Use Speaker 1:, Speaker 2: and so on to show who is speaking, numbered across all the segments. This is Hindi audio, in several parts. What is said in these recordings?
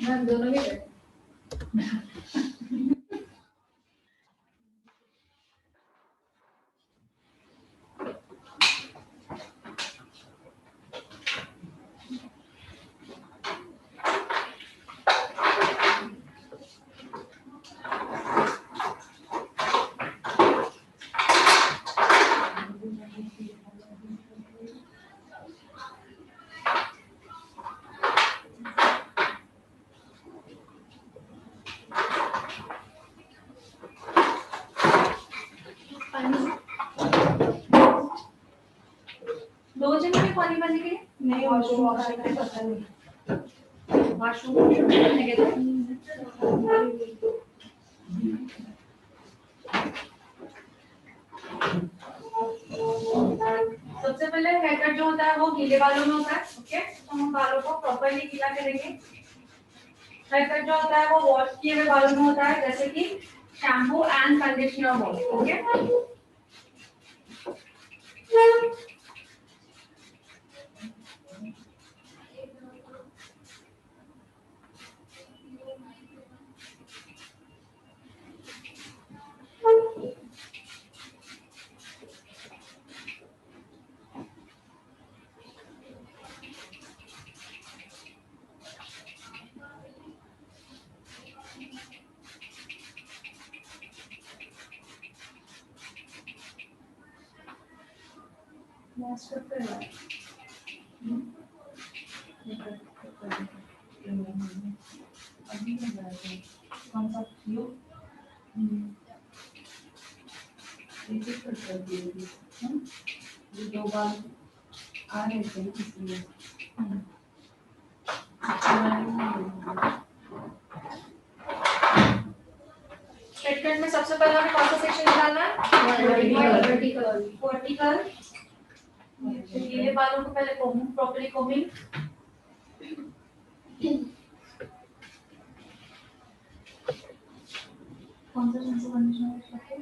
Speaker 1: मैम दोनों भी बैठे। दो जने में पानी भरने के लिए नहीं, वॉशरूम पता नहीं, वॉशरूम करने के लिए। सबसे पहले हेयर कट जो होता है वो गीले बालों में होता है। ओके, तो हम बालों को प्रॉपर्ली गीला करेंगे। हेयर कट जो होता है वो वॉश किए हुए बालों में होता है, जैसे कि shampoo and conditioner wash. Okay, दो बार आ रहे थे इसलिए। हेयर में सबसे पहले हमें कौन सा सेक्शन निकालना है? वर्टिकल। गीले बालों को पहले कोमिंग, प्रॉपर्ली कोमिंग। कौन सा शैम्पू कंडीशनर रखें?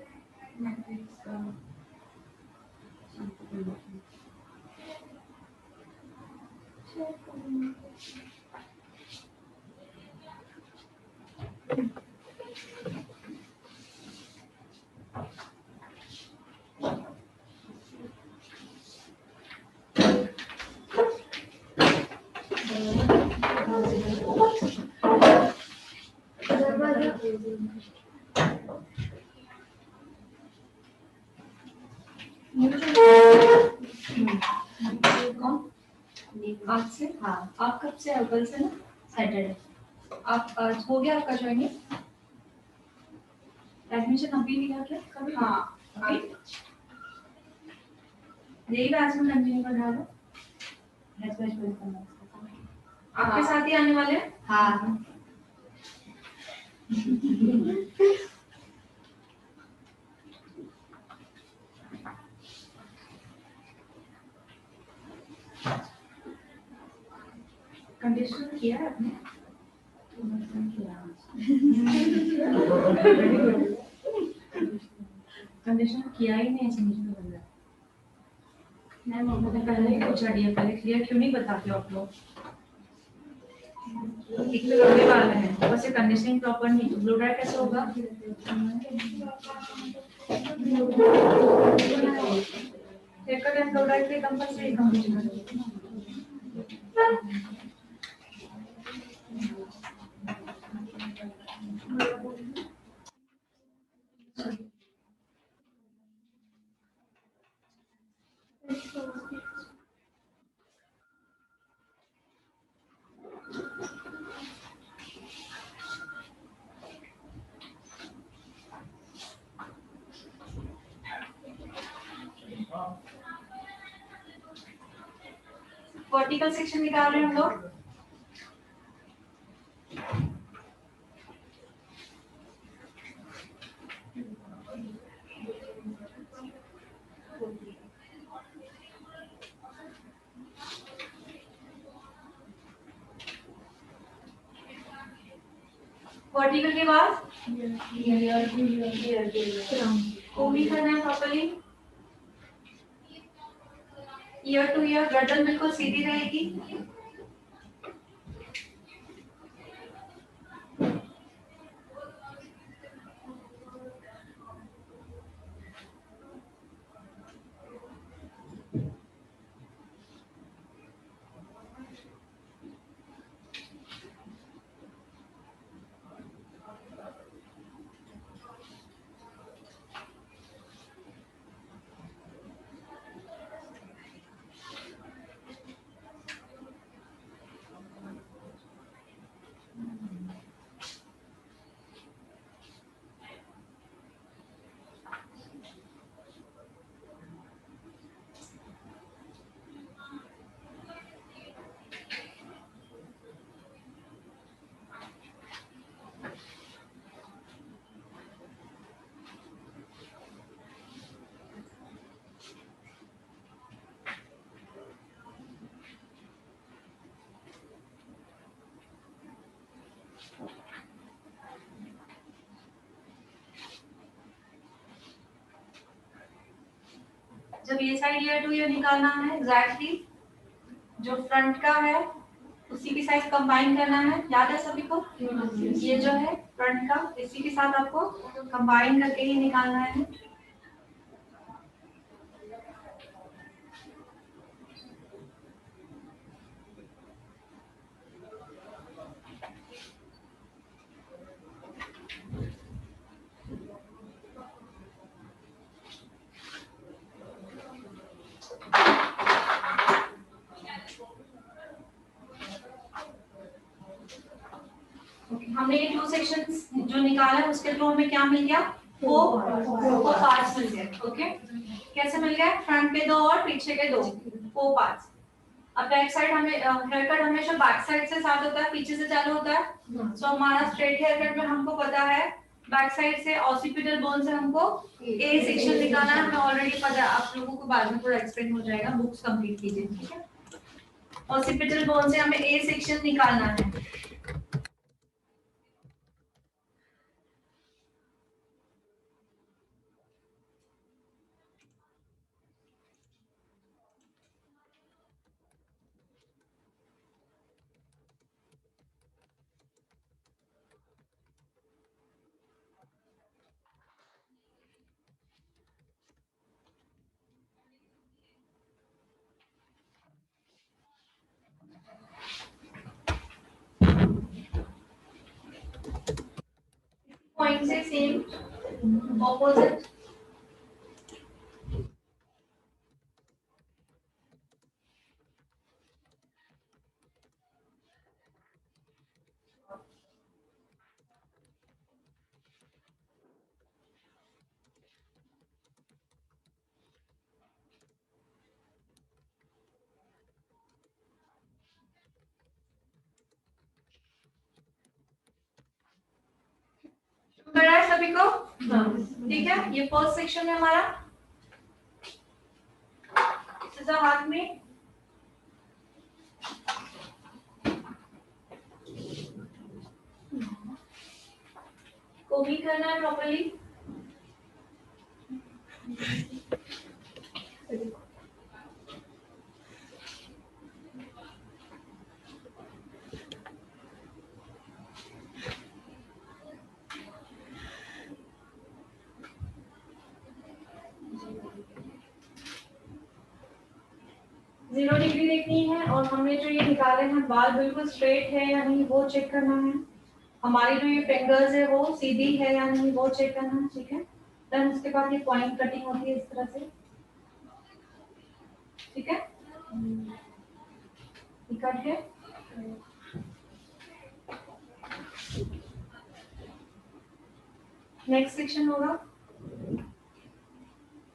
Speaker 1: आज से? हाँ, आप कब से? कल से ना, सैटरडे। आप आज हो गया आपका ज्वाइनिंग? एडमिशन अभी लिया क्या कभी? हाँ अभी। यही बैच में कंटिन्यू कर रहा है। आपके साथ ही आने वाले हैं? हाँ। कंडीशनर किया है आपने? कंडीशनर किया ही नहीं समझ में बंदा। मैं मैंने पहले ही पूछा दिया, पहले क्लियर क्यों नहीं बताते आप लोग? एक तो लंबे बाल हैं, बस ये कंडीशनिंग प्रॉपर नहीं, तो ब्लो ड्राई कैसे होगा? Hair cut and blow dry के कंपल्सरी कंडीशनर। वर्टिकल सेक्शन निकाल रहे हैं हम लोग। वर्टिकल के बाद कोमी करना है प्रॉपर्ली। ईयर टू ईयर गर्दन बिल्कुल सीधी रहेगी। जब ये साइड लेयर टू ये निकालना है एग्जैक्टली जो फ्रंट का है उसी के साथ कंबाइन करना है, याद है सभी को? ये जो है फ्रंट का इसी के साथ आपको कंबाइन करके ही निकालना है। हमने ये 2 सेक्शंस जो निकाला है उसके थ्रू हमें क्या मिल गया? 4 पार्ट्स मिल गए। ओके, कैसे मिल गया? फ्रंट के 2 और पीछे के 2, 4 पार्ट्स। अब बैक साइड हमें हेयर कट हमेशा बैक साइड से स्टार्ट होता है, पीछे से चालू होता है। सो हमारा स्ट्रेट हेयर कट में हमको पता है बैक साइड से ऑसिपिटल बोन से हमको ए सेक्शन निकालना है, हमें ऑलरेडी पता है। आप लोगों को बाद में पूरा एक्सप्लेन हो जाएगा, बुक्स कंप्लीट कीजिए, ठीक है? ऑसिपिटल बोन से हमें ए सेक्शन निकालना है। पॉइंट से सेम ऑपोजिट बड़ा है सभी को? ठीक है, ये फर्स्ट सेक्शन है हमारा। सीधा हाथ में कोमी करना है प्रॉपर्ली। जीरो डिग्री देखनी है और हमने जो ये निकाले हैं बाल बिल्कुल स्ट्रेट है या नहीं वो चेक करना है। हमारी जो ये फिंगर्स है वो सीधी है या नहीं वो चेक करना है, ठीक है? देन उसके बाद ये पॉइंट कटिंग होती है इस तरह से, ठीक है? कट है। नेक्स्ट सेक्शन होगा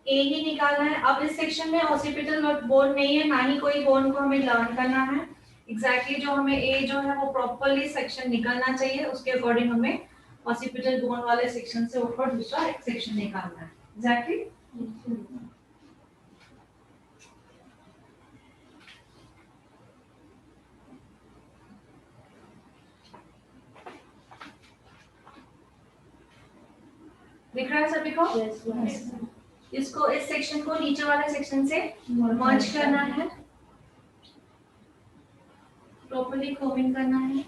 Speaker 1: ए ही निकालना है। अब इस सेक्शन में ऑसिपिटल बोन नहीं है, ना ही कोई बोन को हमें लर्न करना है। एग्जैक्टली जो हमें ए जो है वो प्रॉपर्ली सेक्शन निकलना चाहिए, उसके अकॉर्डिंग हमें ऑसिपिटल बोन वाले सेक्शन से ऊपर दूसरा एक सेक्शन निकालना है। एग्जैक्टली दिख रहा है सभी को? yes. इसको इस सेक्शन को नीचे वाले सेक्शन से मर्ज करना है, प्रॉपर्ली कोमिंग करना है।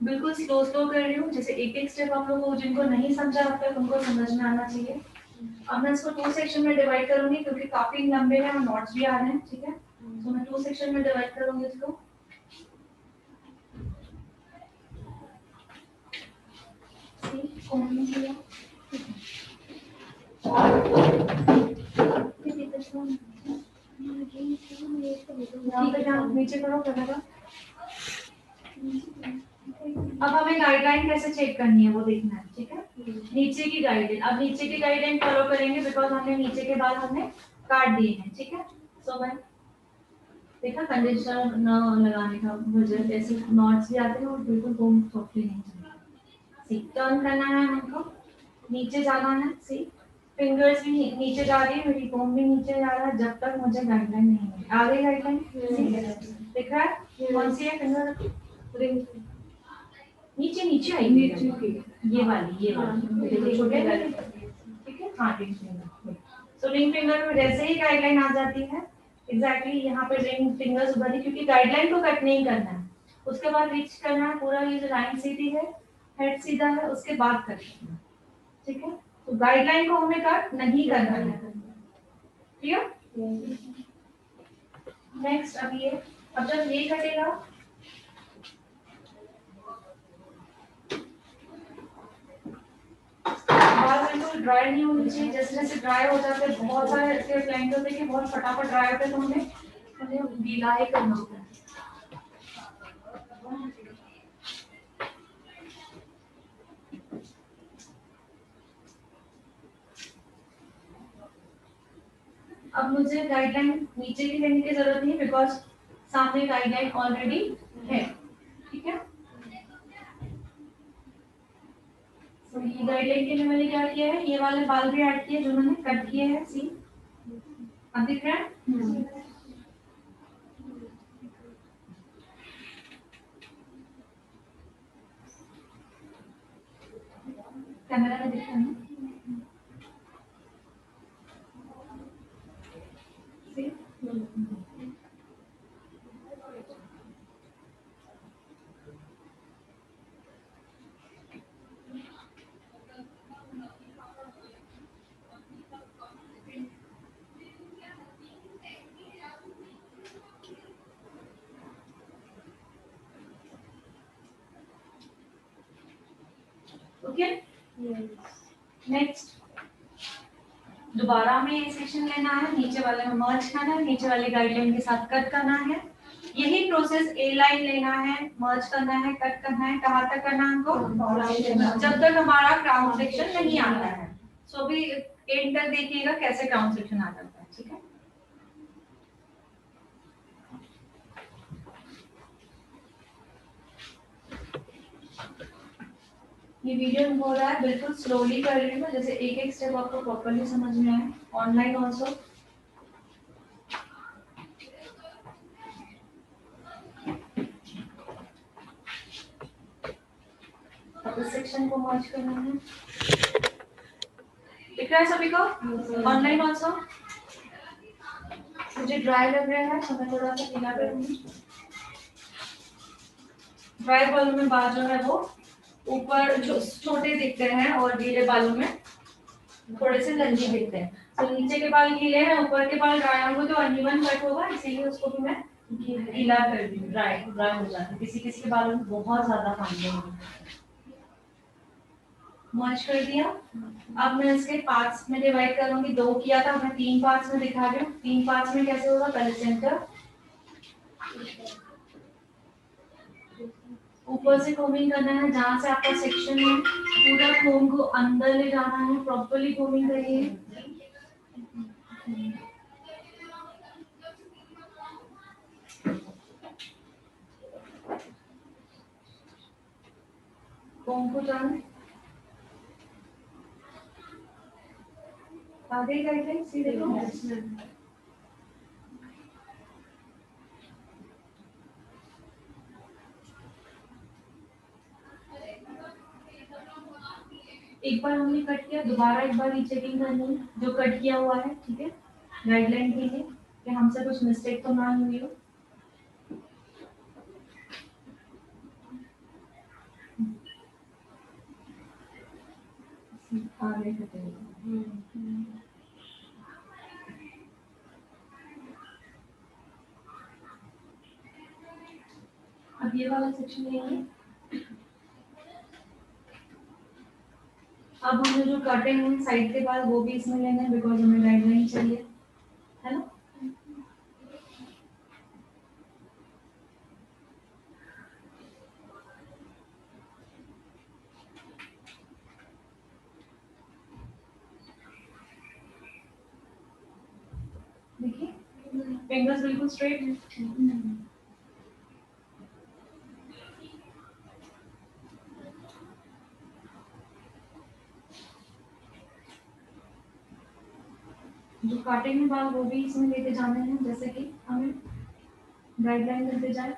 Speaker 1: बिल्कुल स्लो स्लो कर रही हूँ, जैसे एक एक स्टेप आप लोगों को जिनको नहीं समझा अब तक उनको समझ में आना चाहिए। अब मैं इसको 2 सेक्शन में डिवाइड करूंगी क्योंकि काफी लंबे हैं और नोट्स भी आ रहे हैं, ठीक है? तो मैं 2 सेक्शन में डिवाइड करूंगी इसको। नीचे करो कैमरा। अब हमें गाइडलाइन कैसे चेक करनी है वो देखना है, ठीक है? नीचे की गाइडलाइन, अब नीचे की गाइडलाइन फॉलो करेंगे बिकॉज हमने नीचे के बाल हमने काट दिए हैं, ठीक है? सो मैं देखा कंडीशनर न लगाने का वजह ऐसे नॉट्स भी आते हैं और बिल्कुल कोम सॉफ्टली नहीं चलता। सी टर्न करना है हमको, नीचे जाना है। सी फिंगर्स भी नीचे जा रही है, मेरी कोम भी नीचे जा रहा है जब तक मुझे गाइडलाइन नहीं मिली। आ गई गाइडलाइन? दिख रहा है कौन सी है फिंगर? नीचे नीचे आई, ये वाली छोटे, ठीक है? हाँ रिंग फिंगर। सो रिंग फिंगर में जैसे ही गाइडलाइन आ जाती है एग्जैक्टली यहाँ पे रिंग फिंगर्स उधर ही, क्योंकि गाइडलाइन को कट नहीं करना है, उसके बाद रीच करना है पूरा, ये जो लाइन सीधी है हेड सीधा है उसके बाद कट करना है, ठीक है। तो गाइडलाइन को हमें कट नहीं करना है, क्लियर। नेक्स्ट अब ये, अब जब ये कटेगा बाल बिल्कुल ड्राई नहीं होनी चाहिए, जैसे जैसे ड्राई हो जाते हैं बहुत सारे ऐसे क्लाइंट होते हैं कि बहुत फटाफट ड्राई होते हैं, तो उन्हें गीला ही करना होता है। अब मुझे गाइडलाइन नीचे की लेने की जरूरत नहीं, बिकॉज सामने गाइडलाइन ऑलरेडी है, ठीक है। तो ये गाइडलाइन के लिए मैंने क्या किया है, ये वाले बाल भी ऐड किए जो मैंने कट किए हैं, सी अब दिख रहा है। कैमरा में दिख रहा है ना? See? ओके नेक्स्ट दोबारा हमें ये सेक्शन लेना है, नीचे वाले में मर्ज करना है, नीचे वाले गाइडलाइन के साथ कट करना है। यही प्रोसेस ए लाइन लेना है, मर्ज करना है, कट करना है, कहाँ तक करना है हमको, जब तक हमारा क्राउन सेक्शन नहीं आता है। सो अभी एंड तक देखिएगा कैसे क्राउन सेक्शन आ जाता है, ठीक है। ये वीडियो हो रहा है बिल्कुल स्लोली कर रही हूँ, जैसे एक एक स्टेप आपको प्रॉपर्ली समझ में आए, ऑनलाइन ऑल्सो। अब इस सेक्शन को मर्ज करना है, दिख रहा है सभी को, ऑनलाइन ऑल्सो। मुझे ड्राई लग रहा है तो मैं थोड़ा सा गीला करूंगी। ड्राई बालों में बाल जो है वो ऊपर छोटे दिखते हैं और गीले बालों में थोड़े से लंबे दिखते हैं। तो नीचे के बाल गीले हैं, ऊपर के बाल ड्राई होंगे तो अनइवन कट होगा, इसीलिए उसको भी मैं गीला कर दी हूँ, ड्राई ड्राई हो जाता है। किसी किसी के बालों में बहुत ज्यादा पानी होगा। मर्ज कर दिया। अब मैं इसके पार्ट्स में डिवाइड करूंगी, 2 किया था मैं 3 पार्ट्स में दिखा रही हूँ। 3 पार्ट्स में कैसे होगा, पहले सेंटर, ऊपर से कोमिंग करना है, जहां से आपका सेक्शन है पूरा कोम को अंदर ले जाना है, प्रॉपर्ली कोमिंग करिए। कोम को जाना आगे करके सीधे को एक बार हमने कट किया, दोबारा एक बार रीचेकिंग करनी है जो कट किया हुआ है, ठीक है, गाइडलाइन के लिए कि हमसे कुछ मिस्टेक तो ना हुई हो। आगे अब ये वाला सेक्शन लेंगे। अब हमें जो कटे हैं साइड के बाल वो भी इसमें लेना है, बिकॉज हमें गाइडलाइन चाहिए, है ना। देखिए फिंगर्स बिल्कुल स्ट्रेट है। जो काटेंगे बाल वो भी इसमें लेके जाने हैं, जैसे कि हमें गाइडलाइन मिलते जाए।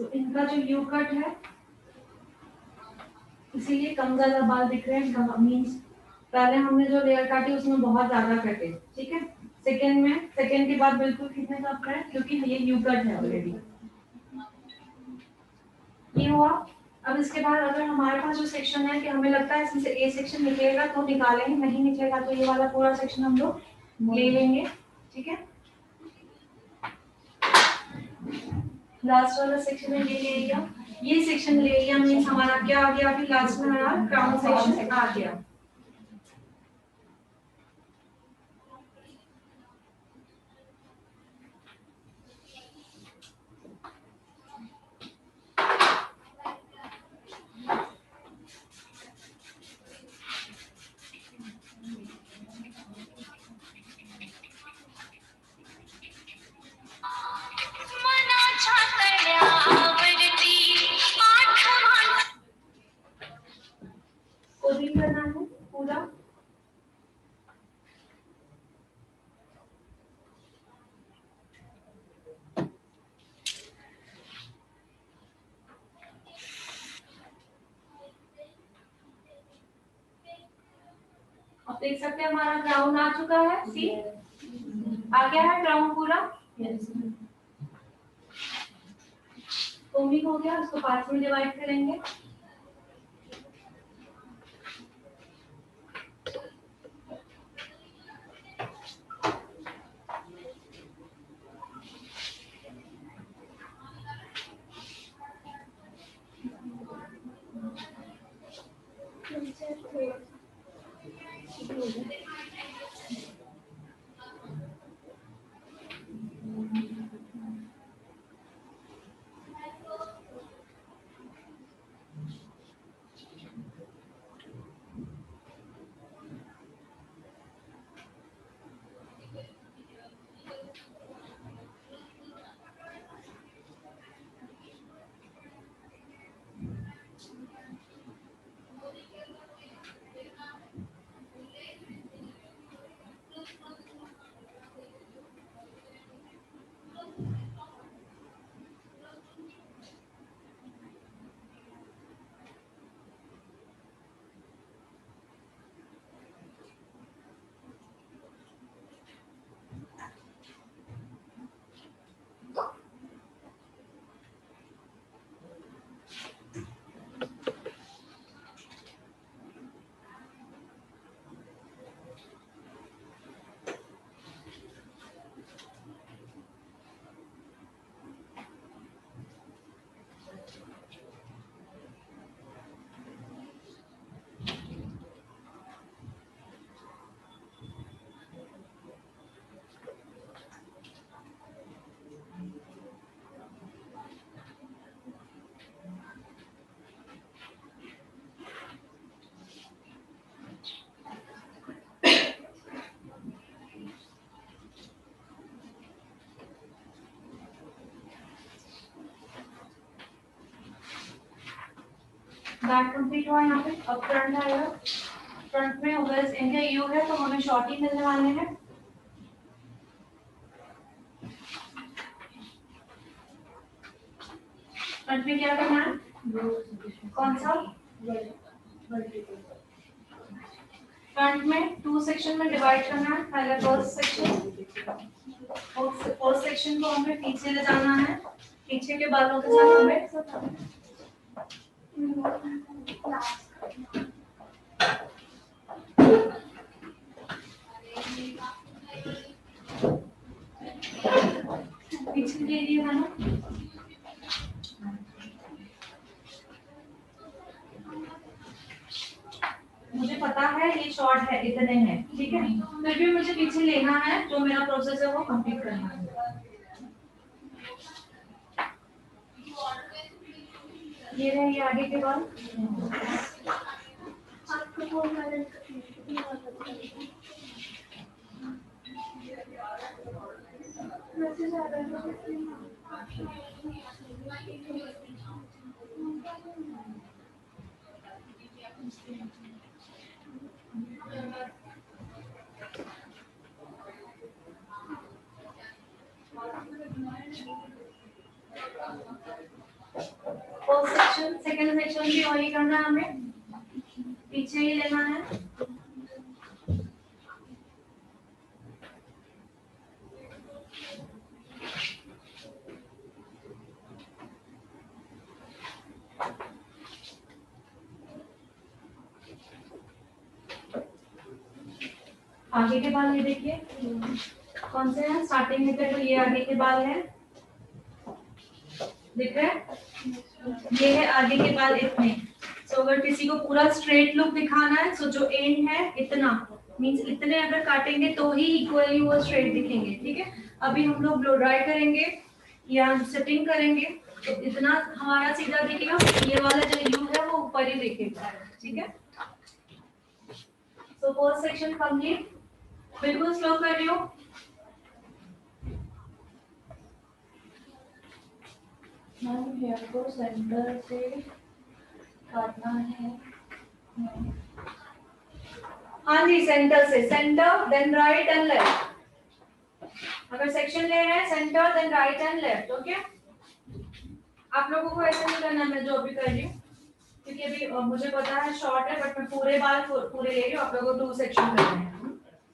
Speaker 1: तो इनका जो यू कट है इसीलिए कम ज्यादा बाल दिख रहे हैं। मीन्स पहले हमने जो लेयर काटी उसमें बहुत ज्यादा कटे, ठीक है। सेकंड के बाद बिल्कुल कितने कम है क्योंकि ये यू कट है ऑलरेडी। ये हुआ। अब इसके बाद अगर हमारे पास जो सेक्शन है कि हमें लगता है इसमें से ए सेक्शन निकलेगा तो निकालेंगे, नहीं निकलेगा तो ये वाला पूरा सेक्शन हम लोग ले लेंगे, ठीक है। लास्ट वाला सेक्शन है ये ले लिया। ये सेक्शन ले लिया मीन्स हमारा क्या आ गया, अभी लास्ट में हमारा क्राउन सेक्शन आ गया। कोडिंग करना है पूरा। अब देख सकते हैं हमारा क्राउन आ चुका है, सी आ गया है क्राउन पूरा। कोमिंग हो गया, उसको पार्ट्स में डिवाइड करेंगे। बैक कंप्लीट हुआ यहाँ पे। अब फ्रंट आएगा। फ्रंट में अगर इनके यू है तो हमें शॉर्ट ही मिलने वाले हैं। फ्रंट में क्या करना है, कौन सा, फ्रंट में 2 सेक्शन में डिवाइड करना है। पहले फर्स्ट सेक्शन को हमें पीछे ले जाना है, पीछे के बालों के साथ हमें पीछे ले लिया है ना। मुझे पता है ये शॉर्ट है, इतने हैं, ठीक है, फिर भी मुझे पीछे लेना है, जो मेरा प्रोसेस है वो कंप्लीट करना है। ये रहे आगे के बाल। सेकंड सेक्शन भी वही करना है, हमें पीछे ही लेना है। आगे के बाल ये देखिए कौन से हैं, स्टार्टिंग में तो ये आगे के बाल हैं, दिख रहे हैं, ये है आगे के बाल इतने। सो अगर किसी को पूरा स्ट्रेट लुक दिखाना है, सो जो एंड है इतना मींस इतने अगर काटेंगे तो ही इक्वली वो स्ट्रेट दिखेंगे, ठीक है। अभी हम लोग ब्लो ड्राई करेंगे या सेटिंग करेंगे तो इतना हमारा सीधा दिखेगा, ये वाला जो यू है वो ऊपर ही दिखेगा, ठीक है। सो फर्स्ट सेक्शन कंप्लीट, बिल्कुल स्लो कर रही हूँ। हेयर को सेंटर से काटना है, हाँ जी सेंटर से, centre then right and left. अगर सेक्शन ले रहे हैं centre then right and left, okay. आप लोगों को ऐसे नहीं करना मैं जो अभी कर रही हूँ, क्योंकि अभी मुझे पता है शॉर्ट है बट मैं पूरे बाल पूरे ले रही हूँ, आप लोगों को 2 सेक्शन करने हैं।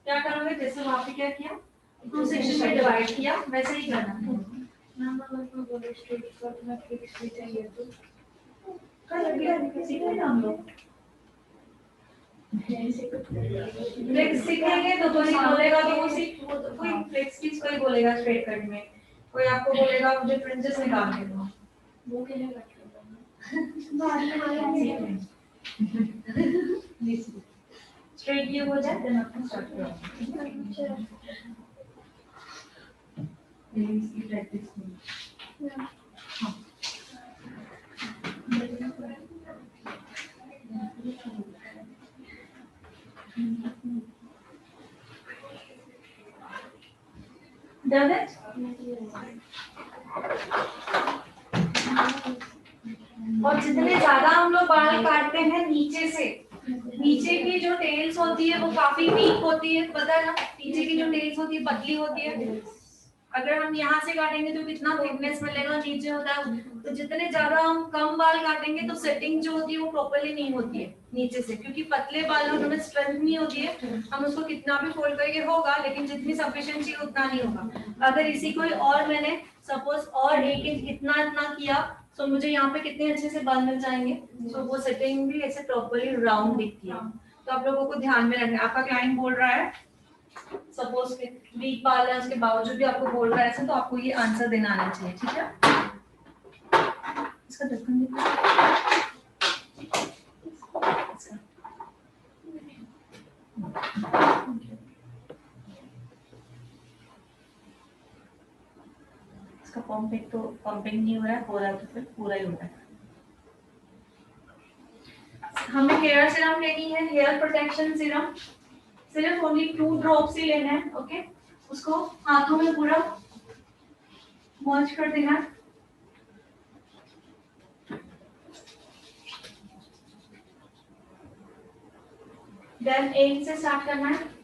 Speaker 1: क्या करोगे, जैसे वहाँ पे क्या किया 2 सेक्शन में डिवाइड किया वैसे ही करना है। मैम अगर कोई बोले स्ट्रेट कट में फिक्स भी चाहिए तो कर दिया, सीखे ना हम लोग। फ्लेक्स सीखेंगे तो कोई बोलेगा तो वो सीख, वो तो कोई फ्लेक्स किस कोई बोलेगा स्ट्रेट कट में, कोई आपको बोलेगा मुझे फ्रिंजेस निकाल के दो, वो के लिए कट स्ट्रेट ये हो जाए देन आपको स्टार्ट करो, इसकी प्रैक्टिस करो। हाँ डन इट। और जितने ज्यादा हम लोग बाल काटते हैं नीचे से, नीचे की जो टेल्स होती है वो काफी वीक होती है, पता है ना, नीचे की जो टेल्स होती है पतली होती है। अगर हम यहाँ से काटेंगे तो कितना थिकनेस मिलेगा, नीचे होता है, तो जितने ज्यादा हम कम बाल काटेंगे तो सेटिंग जो होती है वो प्रॉपर्ली नहीं होती है नीचे से, क्योंकि पतले बालों में स्ट्रेंथ नहीं होती है। हम उसको कितना भी फोल्ड करके होगा लेकिन जितनी सफिशिएंसी उतना नहीं होगा। अगर इसी को और मैंने सपोज और 1 इंच इतना इतना किया तो मुझे यहाँ पे कितने अच्छे से बाल मिल जाएंगे। तो वो सेटिंग भी ऐसे प्रॉपर्ली राउंड दिखती है। तो आप लोगों को ध्यान में रखना है, आपका क्लाइंट बोल रहा है सपोज वीक बाल है उसके बावजूद भी आपको बोल रहा है ऐसे, तो आपको ये आंसर देना आना चाहिए, ठीक है। इसका ढक्कन इसका पंपिंग तो पंपिंग नहीं हो रहा है तो फिर पूरा ही हो रहा है। हमें हेयर सीरम लेनी है, हेयर प्रोटेक्शन सीरम, सिर्फ ओनली 2 ड्रॉप्स ही लेना है, ओके। उसको हाथों में पूरा मर्ज कर देना है। देन 1 से स्टार्ट करना है।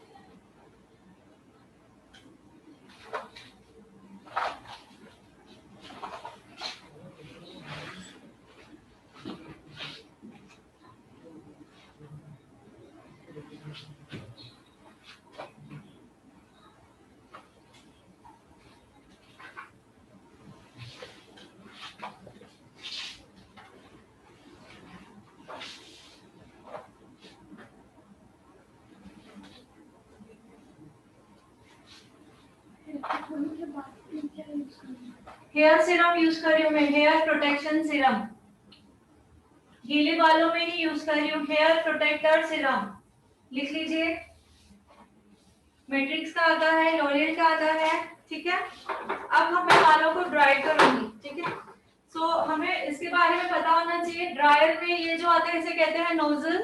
Speaker 1: हेयर सीरम यूज कर रही हूँ मैं, हेयर प्रोटेक्शन सीरम, गीले बालों में ही यूज कर रही हूँ, हेयर प्रोटेक्टर सीरम, लिख लीजिए। मैट्रिक्स का आता है, लॉरियल का आता है, ठीक है। अब हम बालों को ड्राई करूंगी, ठीक है। सो हमें इसके बारे में पता होना चाहिए। ड्रायर में ये जो आते हैं इसे कहते हैं नोजल,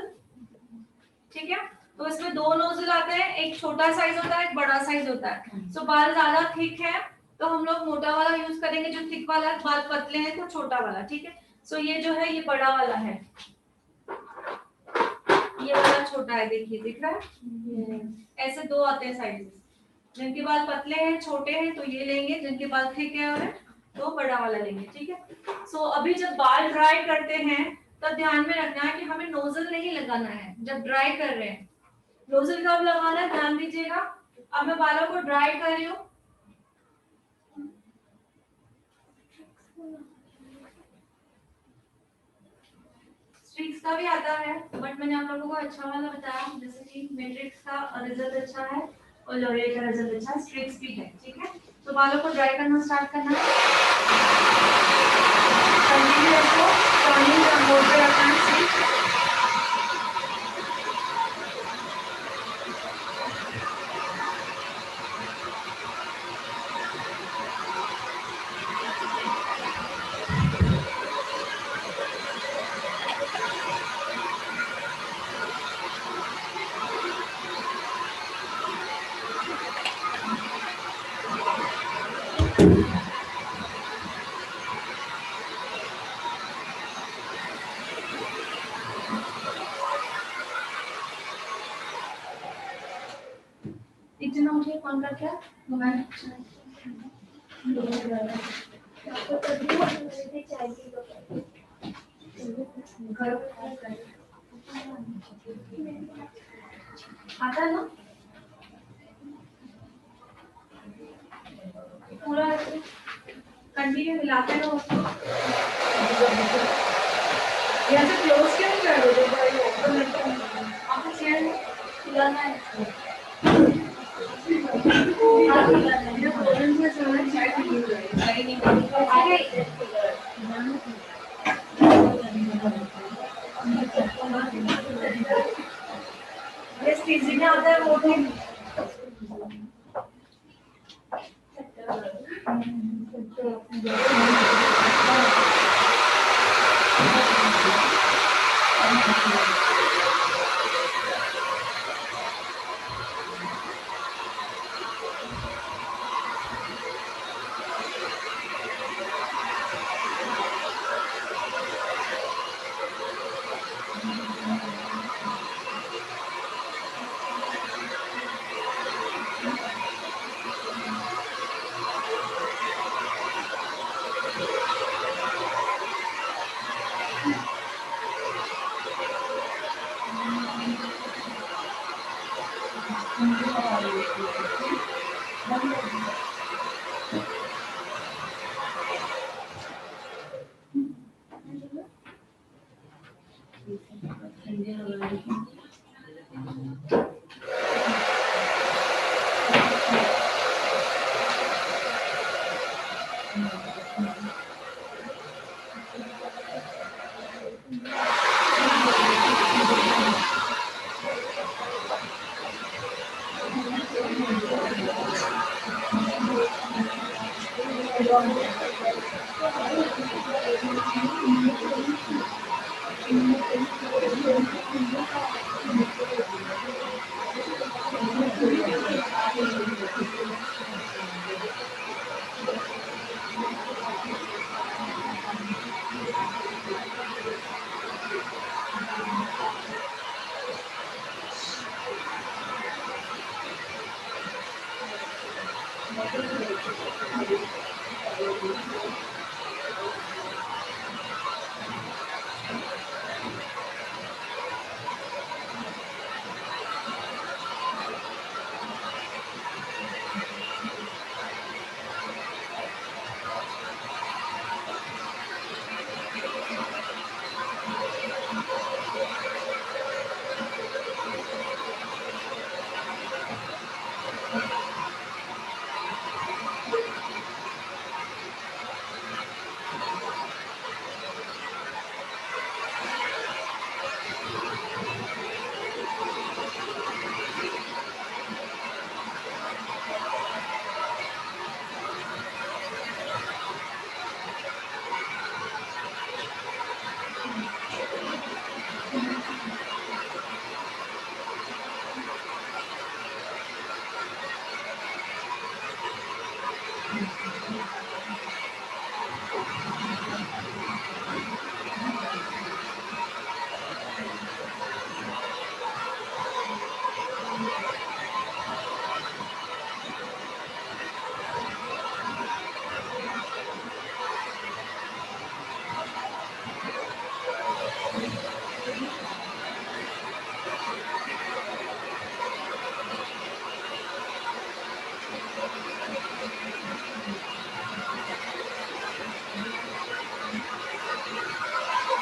Speaker 1: ठीक है। तो इसमें 2 नोजल आते हैं, एक छोटा साइज होता है एक बड़ा साइज होता है। सो बाल ज्यादा थिक है तो हम लोग मोटा वाला यूज करेंगे, जो थिक वाला, बाल पतले हैं तो छोटा वाला, ठीक है। सो ये जो है ये बड़ा वाला है, ये वाला छोटा है, देखिए दिख रहा है। ऐसे 2 आते हैं साइजेस, जिनके बाल पतले हैं छोटे हैं तो ये लेंगे, जिनके बाल थिक है और तो बड़ा वाला लेंगे, ठीक है। सो अभी जब बाल ड्राई करते हैं तब ध्यान में रखना है कि हमें नोजल नहीं लगाना है जब ड्राई कर रहे हैं। नोजल कब लगाना है ध्यान दीजिएगा। अब मैं बालों को ड्राई कर रही हूँ। स्ट्रिक्स का भी आता है बट मैंने आप लोगों को अच्छा वाला बताया, जैसे कि मैट्रिक्स का रिजल्ट अच्छा है और लॉरियल का रिजल्ट अच्छा है, स्ट्रिक्स भी है, ठीक है। तो बालों को ड्राई करना स्टार्ट करना है, कंटिन्यू रखो, टर्निंग का मोड पे रखना है स्ट्रिक्स। इतना मुझे कौन कर क्या मोबाइल आता है ना पूरा कंटिन्यू मिलाते रहो उसको। यहाँ से क्लोज क्यों कर रहे हो भाई, ओपन रखो। आपको चेयर हिलाना है, मेरा प्रोग्राम में सारा चैट नहीं हो रहा है आगे। ये स्टीजी में आता है वो भी।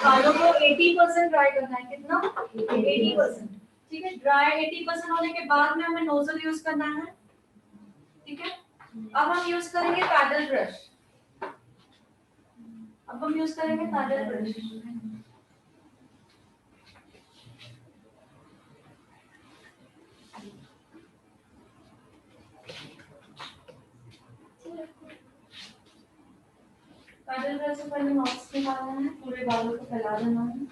Speaker 1: बालों को 80% ड्राई करना है। कितना? 80%। ठीक है, ड्राई 80% होने के बाद में हमें नोजल यूज करना है। ठीक है, अब हम यूज करेंगे पैडल ब्रश। अब हम यूज करेंगे पैडल ब्रश। पैडल ब्रश से पहले नॉट्स निकालना है, पूरे बालों को फैला देना है।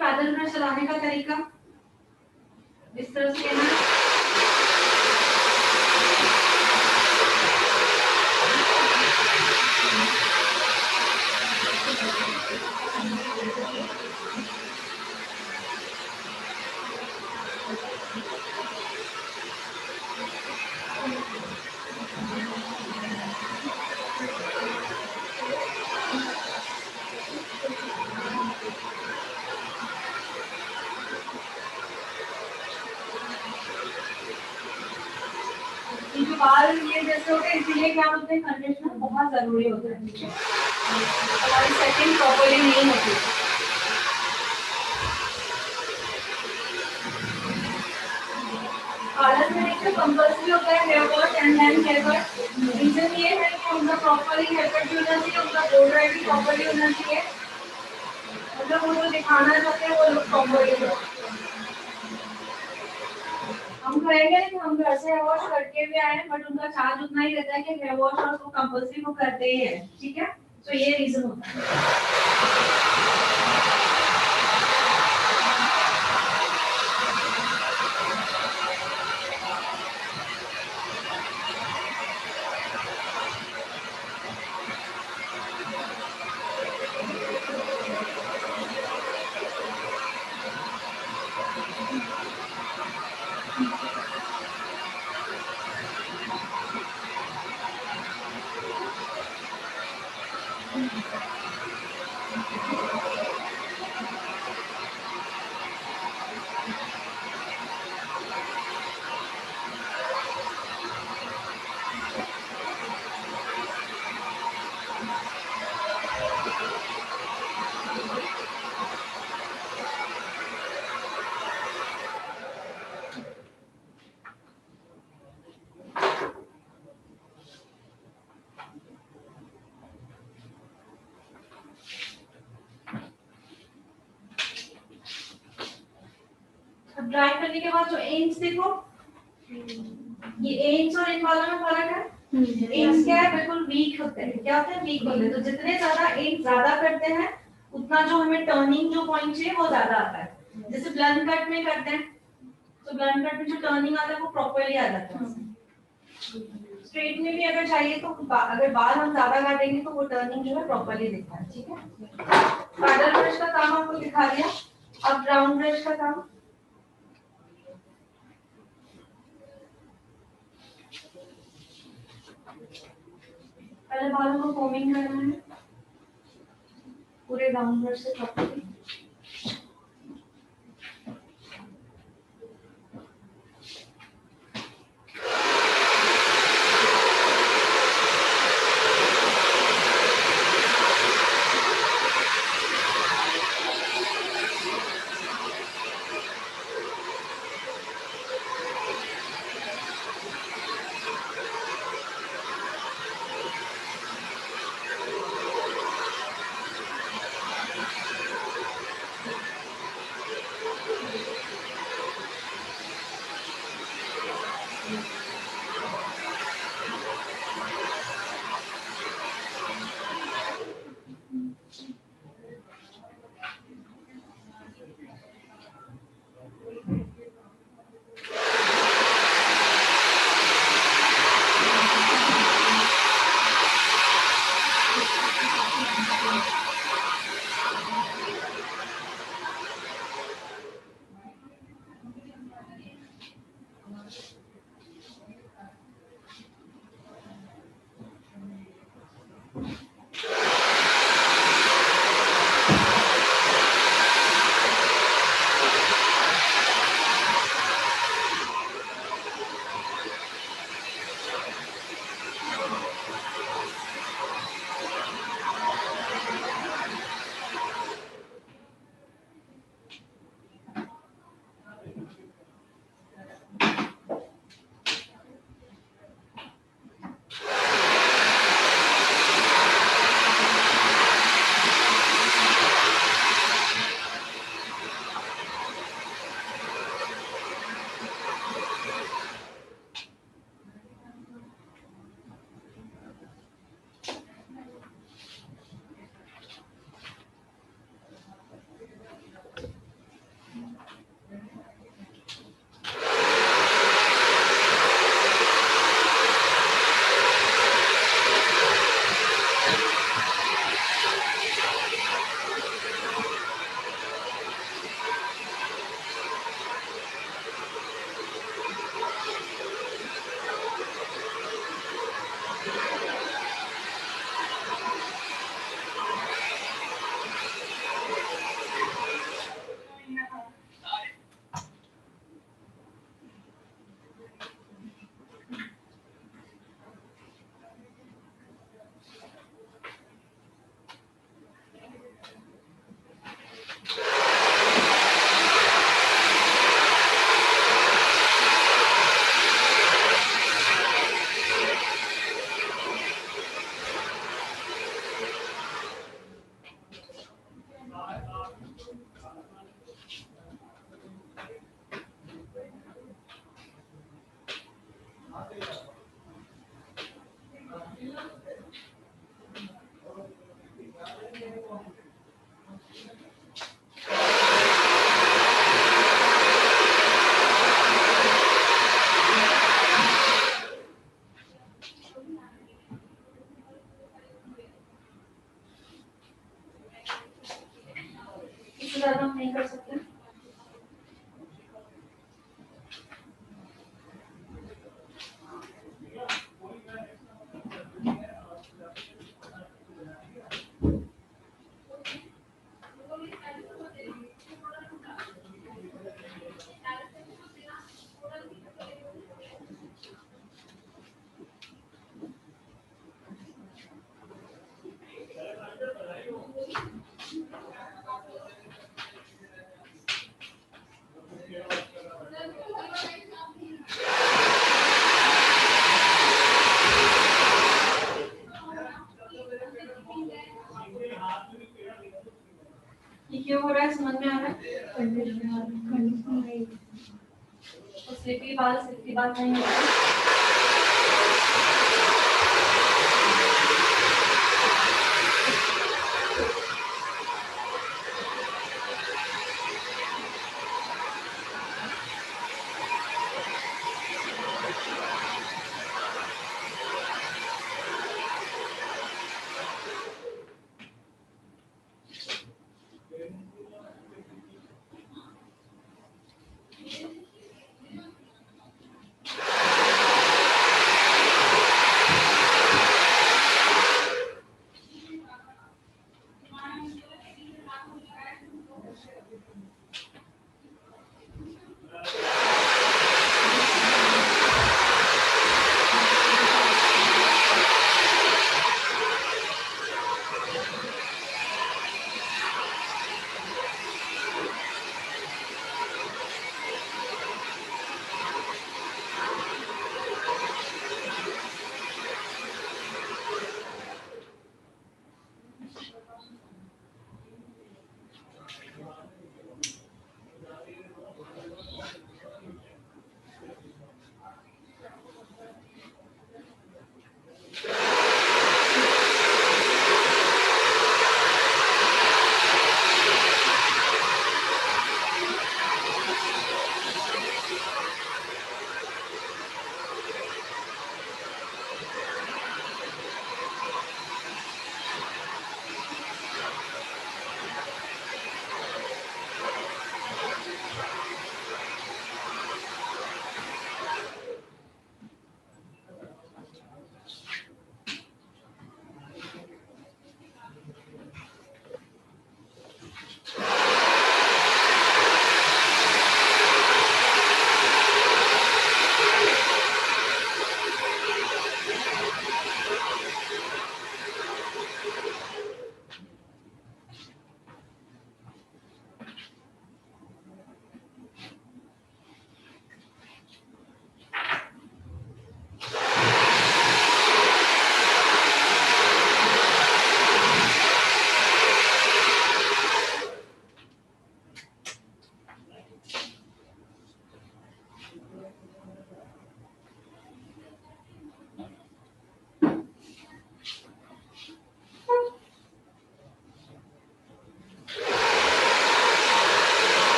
Speaker 1: पैडल ब्रश चलाने का तरीका इस तरह से है। बाल ये जैसे होते हैं, इसीलिए क्या होते हैं, कंडीशनर बहुत जरूरी होता है। हमारी सेटिंग प्रॉपर्ली नहीं होती। पार्लर में देखिए कंपल्सरी होता है hair wash and then hair cut. Reason ये है कि उनका प्रॉपर्ली हेयर कट भी होना चाहिए, उनका ब्लो ड्राई भी प्रॉपर्ली होना चाहिए। मतलब वो जो दिखाना चाहते हैं वो लोग प्रॉपर्ली हो। हम कहेंगे कि हम घर से हेयर वॉश करके भी आए, बट उनका चार्ज उतना ही रहता है कि हेयर वॉश और वो कंपल्सरी वो करते ही है। ठीक है, तो ये रीजन होता है। ड्राई करने के बाद जो एंड्स देखो, ये एंड्स और इन वालों में फर्क है। एंड्स क्या है, बिल्कुल वीक होते हैं। क्या होते हैं? वीक होते हैं। तो जितने ज्यादा एंड्स ज्यादा करते हैं उतना जो हमें टर्निंग जो पॉइंट चाहिए वो ज्यादा आता है। जैसे ब्लंट कट में करते हैं तो ब्लंट कट में जो टर्निंग आता है वो प्रॉपर्ली आ जाता है। स्ट्रेट में भी अगर चाहिए तो अगर बाल हम ज्यादा काटेंगे तो वो टर्निंग जो है प्रॉपर्ली दिखता है। ठीक है, पैडल ब्रश का काम आपको दिखा दिया। अब राउंड ब्रश का काम। पहले बालों को कोमिंग करना है पूरे राउंड ब्रश से प्रॉपर्ली। तो स्लिपी बाल नहीं होगा।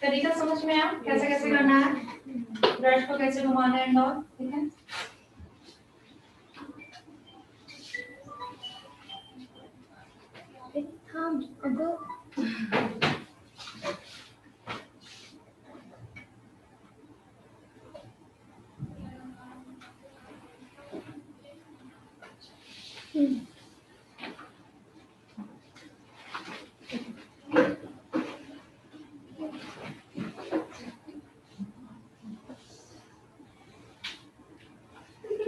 Speaker 1: तरीका समझ में आया कैसे कैसे करना है, ब्रश को कैसे घुमाना है, और ठीक है।
Speaker 2: हाँ अगर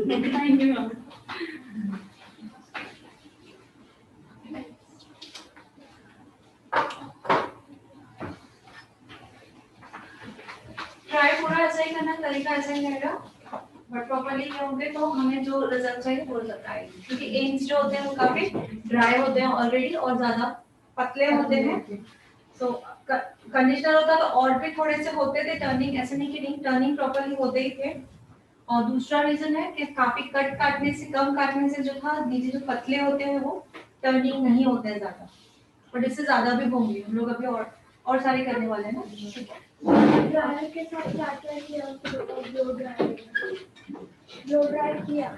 Speaker 1: थैंक यू। ट्राई पूरा ऐसा ही करना, तरीका ऐसा ही रहेगा, बट प्रॉपर्ली होंगे तो हमें जो रिजल्ट चाहिए वो रिजल्ट आएगी, क्योंकि इंक्स जो होते हैं वो काफी ड्राई होते हैं ऑलरेडी और ज्यादा पतले होते हैं। तो कंडीशनर होता तो और भी थोड़े से होते थे टर्निंग, ऐसे नहीं कि नहीं, टर्निंग प्रॉपर्ली होते ही थे। और दूसरा रीजन है कि काफी कट काटने से, कम काटने से जो था, नीचे जो पतले होते हैं वो टर्निंग नहीं होते हैं ज्यादा, बट इससे ज्यादा भी होंगे। हम लोग अभी और सारे करने वाले हैं ना।
Speaker 2: ड्रायर के साथ क्या क्या किया, ब्लो ड्रायर किया,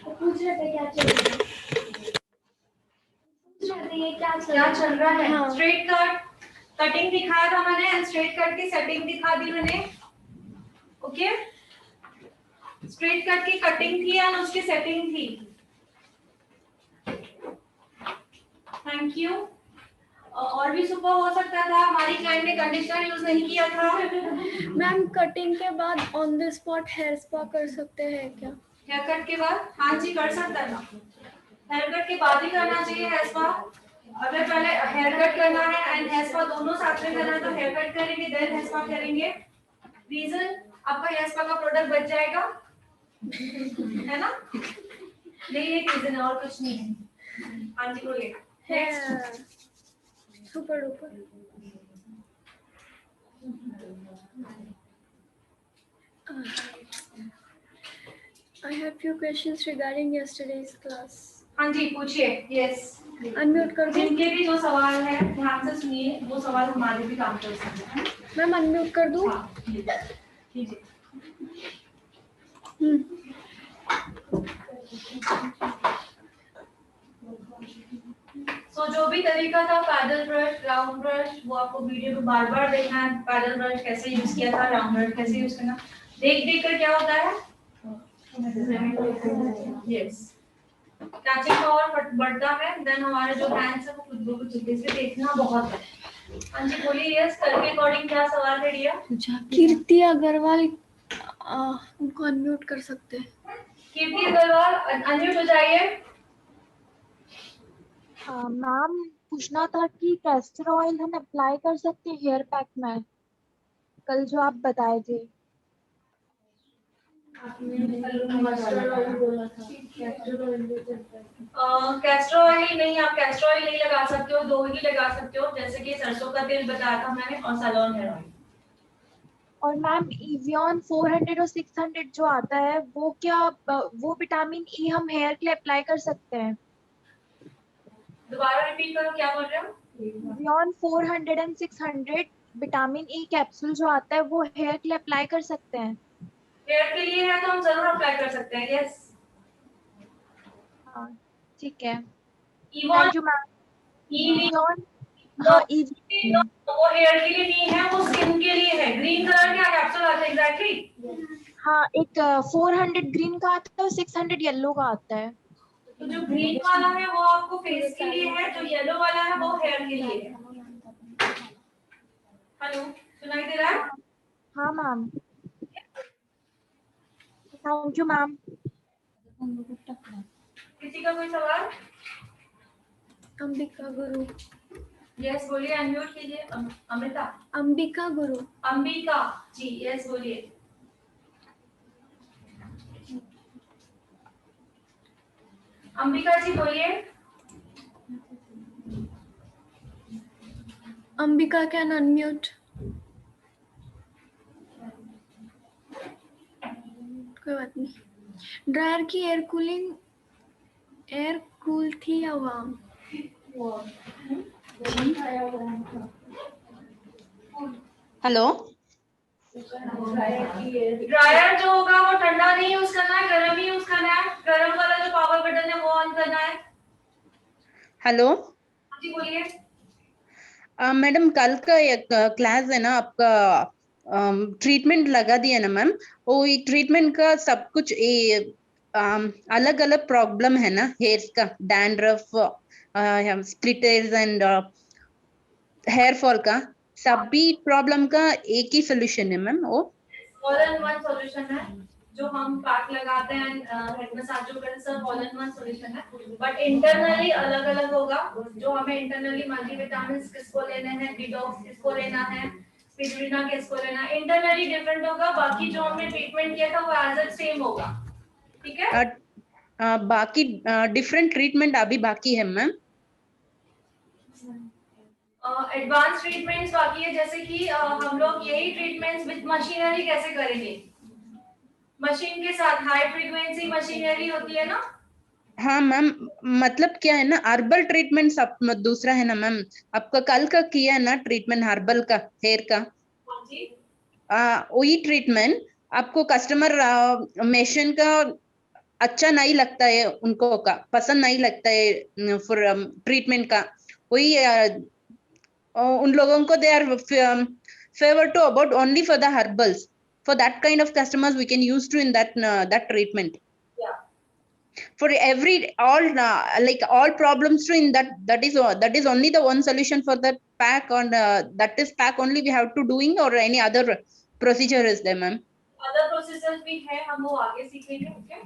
Speaker 2: तो पूछ रहे थे क्या चल रहा है, पूछ रहे थे ये क्या
Speaker 1: चल रहा है।
Speaker 2: हाँ।
Speaker 1: स्ट्रेट कट कटिंग दिखाया था मैंने, स्ट्रेट कट की सेटिंग दिखा दी मैंने। ओके, स्ट्रेट कट की कटिंग थी और उसकी सेटिंग थी। Thank you. और भी सुपर हो सकता था, हमारी क्लाइंट ने कंडीशनर यूज नहीं किया था।
Speaker 2: मैम कटिंग के बाद on the spot hair spa कर सकते हैं क्या?
Speaker 1: हेयर कट के बाद हाँ जी कर सकता है ना, हेयर कट के बाद ही करना चाहिए हेयर स्पा। अगर पहले हेयर कट करना है एंड हेयर स्पा दोनों साथ में करना है तो हेयर कट करेंगे देन हेयर स्पा करेंगे। रीजन, आपका हेयर स्पा का प्रोडक्ट बच जाएगा, है ना, यही एक रीजन है और कुछ नहीं है। हाँ जी बोलिए। Next,
Speaker 2: super duper. I have few questions regarding yesterday's class.
Speaker 1: हाँ जी पूछिए। यस,
Speaker 2: अनम्यूट कर दूं?
Speaker 1: जिनके भी जो सवाल है ध्यान से सुनिए, वो सवाल हमारे भी काम कर सकते हैं।
Speaker 2: मैम अनम्यूट कर दूं?
Speaker 1: हाँ कीजिए। सो जो भी तरीका था, पैडल ब्रश, राउंड ब्रश, वो आपको वीडियो में बार बार देखना है। पैडल ब्रश कैसे यूज किया था, राउंड ब्रश कैसे यूज करना, देख देख कर क्या होता है, यस, कैचिंग पावर बढ़ता है। देन हमारे जो हैंड्स है वो खुद ब खुद से देखना बहुत है। हाँ जी बोलिए। यस, कल के अकॉर्डिंग क्या सवाल है डियर?
Speaker 2: कीर्ति अग्रवाल, उनको अनम्यूट कर सकते हैं?
Speaker 1: कीर्ति अग्रवाल अनम्यूट हो जाइए।
Speaker 3: मैम पूछना था कि कैस्टर ऑयल हम अप्लाई कर सकते हैं हेयर पैक में, कल जो आप बताए थे।
Speaker 1: कैस्टर ऑयल नहीं, आप कैस्टर ऑयल नहीं लगा सकते हो, दो ही लगा सकते हो, जैसे कि सरसों का तेल बताया था मैंने और सैलून हेयर ऑयल।
Speaker 3: और मैम इवियन 400 और 600 जो आता है वो क्या, वो विटामिन ई हम हेयर के लिए अप्लाई कर सकते हैं?
Speaker 1: दोबारा रिपीट करो, क्या बोल रहे हो?
Speaker 3: इवियन 400 एंड 600 विटामिन ई कैप्सूल जो आता है वो हेयर के लिए अप्लाई कर सकते हैं?
Speaker 1: हेयर के लिए है तो हम जरूर अप्लाई कर सकते हैं। यस,
Speaker 3: हाँ ठीक है,
Speaker 1: Yvonne,
Speaker 3: thank you ma'am. Yvonne,
Speaker 1: no,
Speaker 3: हाँ
Speaker 1: वो हेयर के लिए नहीं है, वो स्किन के लिए है। ग्रीन कलर का कैप्सूल आता है एग्जैक्टली।
Speaker 3: हाँ, एक 400 ग्रीन का आता है और 600 येलो का आता है।
Speaker 1: तो जो ग्रीन वाला है वो आपको फेस के लिए है, जो येलो वाला है वो हेयर के लिए है। हेलो, सुनाई दे रहा है?
Speaker 3: हाँ मैम, थैंक यू मैम।
Speaker 1: किसी का कोई सवाल?
Speaker 2: अंबिका गुरु।
Speaker 1: यस बोलिए, अनम्यूट कीजिए। अमृता,
Speaker 2: अंबिका गुरु।
Speaker 1: अंबिका जी, यस बोलिए। अंबिका जी बोलिए।
Speaker 2: Ambika can unmute. कोई बात नहीं। ड्रायर की एयर कूल थी या वार्म?
Speaker 4: हेलो,
Speaker 1: ड्रायर जो होगा वो ठंडा नहीं यूज करना है, गर्म ही यूज करना है। गर्म वाला जो पावर बटन है वो ऑन करना है।
Speaker 4: हेलो
Speaker 1: जी बोलिए।
Speaker 4: मैडम, कल का एक क्लास है ना आपका, ट्रीटमेंट लगा दिया ना मैम। वो ये ट्रीटमेंट का सब कुछ ये अलग अलग प्रॉब्लम है ना, हेयर्स का, dandruff, split hairs and hair fall का, सभी प्रॉब्लम का एक ही सोल्यूशन है मैम वो।
Speaker 1: ऑल इन वन सॉल्यूशन है। जो हम पैक लगाते हैं हेड मसाज जो करते हैं, सब ऑल इन वन सॉल्यूशन है। बट इंटरनली अलग अलग होगा। जो हमें इंटरनली मल्टीविटामिन किसको लेने हैं, डिटॉक्स किसको लेना है, स्पिरुलिना किसको लेना है, इंटरनली डिफरेंट होगा। बाकी जो हमने ट्रीटमेंट किया था वो एज इट सेम होगा। ठीक है।
Speaker 4: बाकी डिफरेंट ट्रीटमेंट अभी बाकी है मैम।
Speaker 1: एडवांस ट्रीटमेंट्स बाकी है, जैसे कि हम लोग यही ट्रीटमेंट्स विद मशीनरी कैसे करेंगे। मशीन के साथ हाई फ्रीक्वेंसी मशीनरी होती है ना।
Speaker 4: हाँ मैम, मतलब क्या है ना, हर्बल ट्रीटमेंट सब दूसरा है ना मैम। आपका कल का किया है ना ट्रीटमेंट हर्बल का, हेयर का,
Speaker 1: जी।
Speaker 4: वही ट्रीटमेंट आपको कस्टमर मेशन का अच्छा नहीं लगता है, उनको का पसंद नहीं लगता है फॉर ट्रीटमेंट का। वही उन लोगों को they are favour to about only for the herbals. For that kind of customers we can use to in that treatment.
Speaker 1: Yeah.
Speaker 4: For every all like all problems to in that is only the one solution for that pack, on that is pack only we have to doing, or any other procedure is there ma'am?
Speaker 1: Other processors भी है, हम वो आगे सीखेंगे। ओके,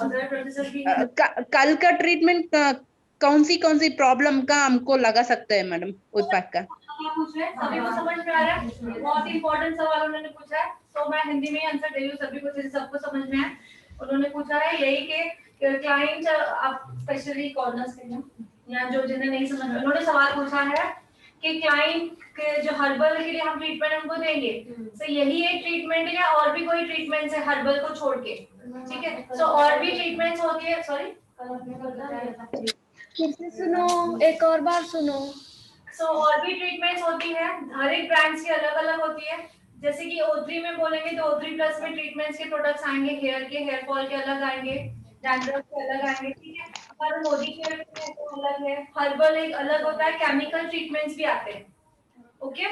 Speaker 1: अदर प्रोसेसर्स भी है।
Speaker 4: कल का ट्रीटमेंट कौन सी प्रॉब्लम का हमको लगा सकता है मैडम उस पैक का?
Speaker 1: पूछ रहे हैं, सभी को समझ में आ रहा है? बहुत इंपॉर्टेंट सवाल उन्होंने पूछा है, तो मैं हिंदी में आंसर दे रही हूँ सभी को, सबको समझ में आए। उन्होंने पूछा है यही कि क्लाइंट, आप स्पेशली कॉर्नर्स के हैं या जो जिन्हें नहीं समझ में, उन्होंने सवाल पूछा है कि क्लाइंट के जो हर्बल के लिए हम ट्रीटमेंट उनको देंगे, तो यही एक ट्रीटमेंट है या और भी कोई ट्रीटमेंट है हर्बल को छोड़ के? ठीक है, सो और भी ट्रीटमेंट्स होती है। सॉरी,
Speaker 2: फिर से सुनो, एक और बार सुनो।
Speaker 1: सो और भी ट्रीटमेंट्स होती है, हर एक ब्रांड्स की अलग अलग होती है। जैसे कि O3 में बोलेंगे तो O3 प्लस में ट्रीटमेंट्स के प्रोडक्ट्स आएंगे, हेयर फॉल के अलग आएंगे, डैंड्रफ के अलग आएंगे। ठीक है, पर मोदी केयर तो अलग है, हर्बल एक अलग होता है, केमिकल ट्रीटमेंट्स भी आते हैं। ओके,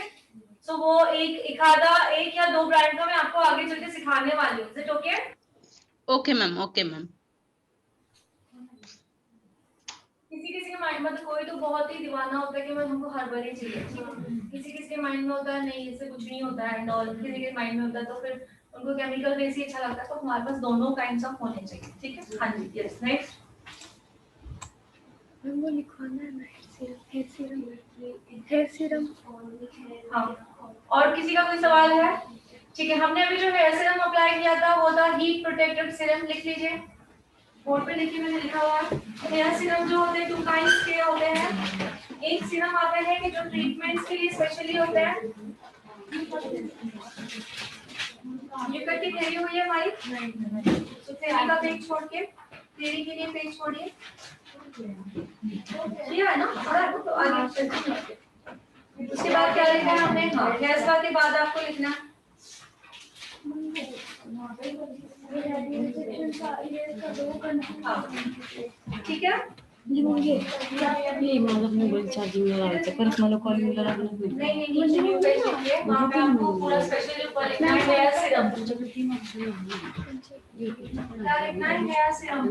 Speaker 1: सो वो एक या दो ब्रांड का मैं आपको आगे चल के सिखाने वाली हूँ। Is it okay?
Speaker 4: Okay ma'am, okay ma'am.
Speaker 1: किसी के माइंड में तो कोई तो बहुत ही दीवाना होता है कि मैं हमको हर्बल ही चाहिए। किसी के माइंड में होता है नहीं, इससे कुछ नहीं होता है एंड ऑल। किसी के माइंड में होता है तो फिर उनको केमिकल बेस ही अच्छा लगता है। तो हमारे पास दोनों काइंड्स ऑफ होने चाहिए। ठीक है, हाँ जी, यस। नेक्स्ट
Speaker 2: वो लिखवाना है ना, हेयर सीरम।
Speaker 1: हाँ, और किसी का कोई सवाल है? ठीक है, हमने अभी जो हेयर सीरम अप्लाई किया था वो था हीट प्रोटेक्टेड सीरम। लिख लीजिए, बोर्ड पे लिखिए, मैंने लिखा हुआ है। हेयर सीरम जो होते हैं टू काइंड्स के होते हैं। एक सीरम आते हैं कि जो ट्रीटमेंट्स के लिए स्पेशली होते हैं। ये करके तेरी हुई है हमारी, तो तेरी का पेज छोड़ के तेरी के लिए पेज छोड़िए। ये है ना, थोड़ा है तो आगे। उसके बाद क्या लिखना है हमने? हेयर स्पा के बाद आपको लिखना है ठीक है।
Speaker 5: नाही माझं मोबाईल चार्जिंग लावायचं, परत मला कॉलिंगला लागणार नाही.
Speaker 1: नहीं पेज लिखिए, वहाँ पे आपको पूरा स्पेशली ऊपर लिखना है हेयर सीरम। क्या लिखना है? Hair serum.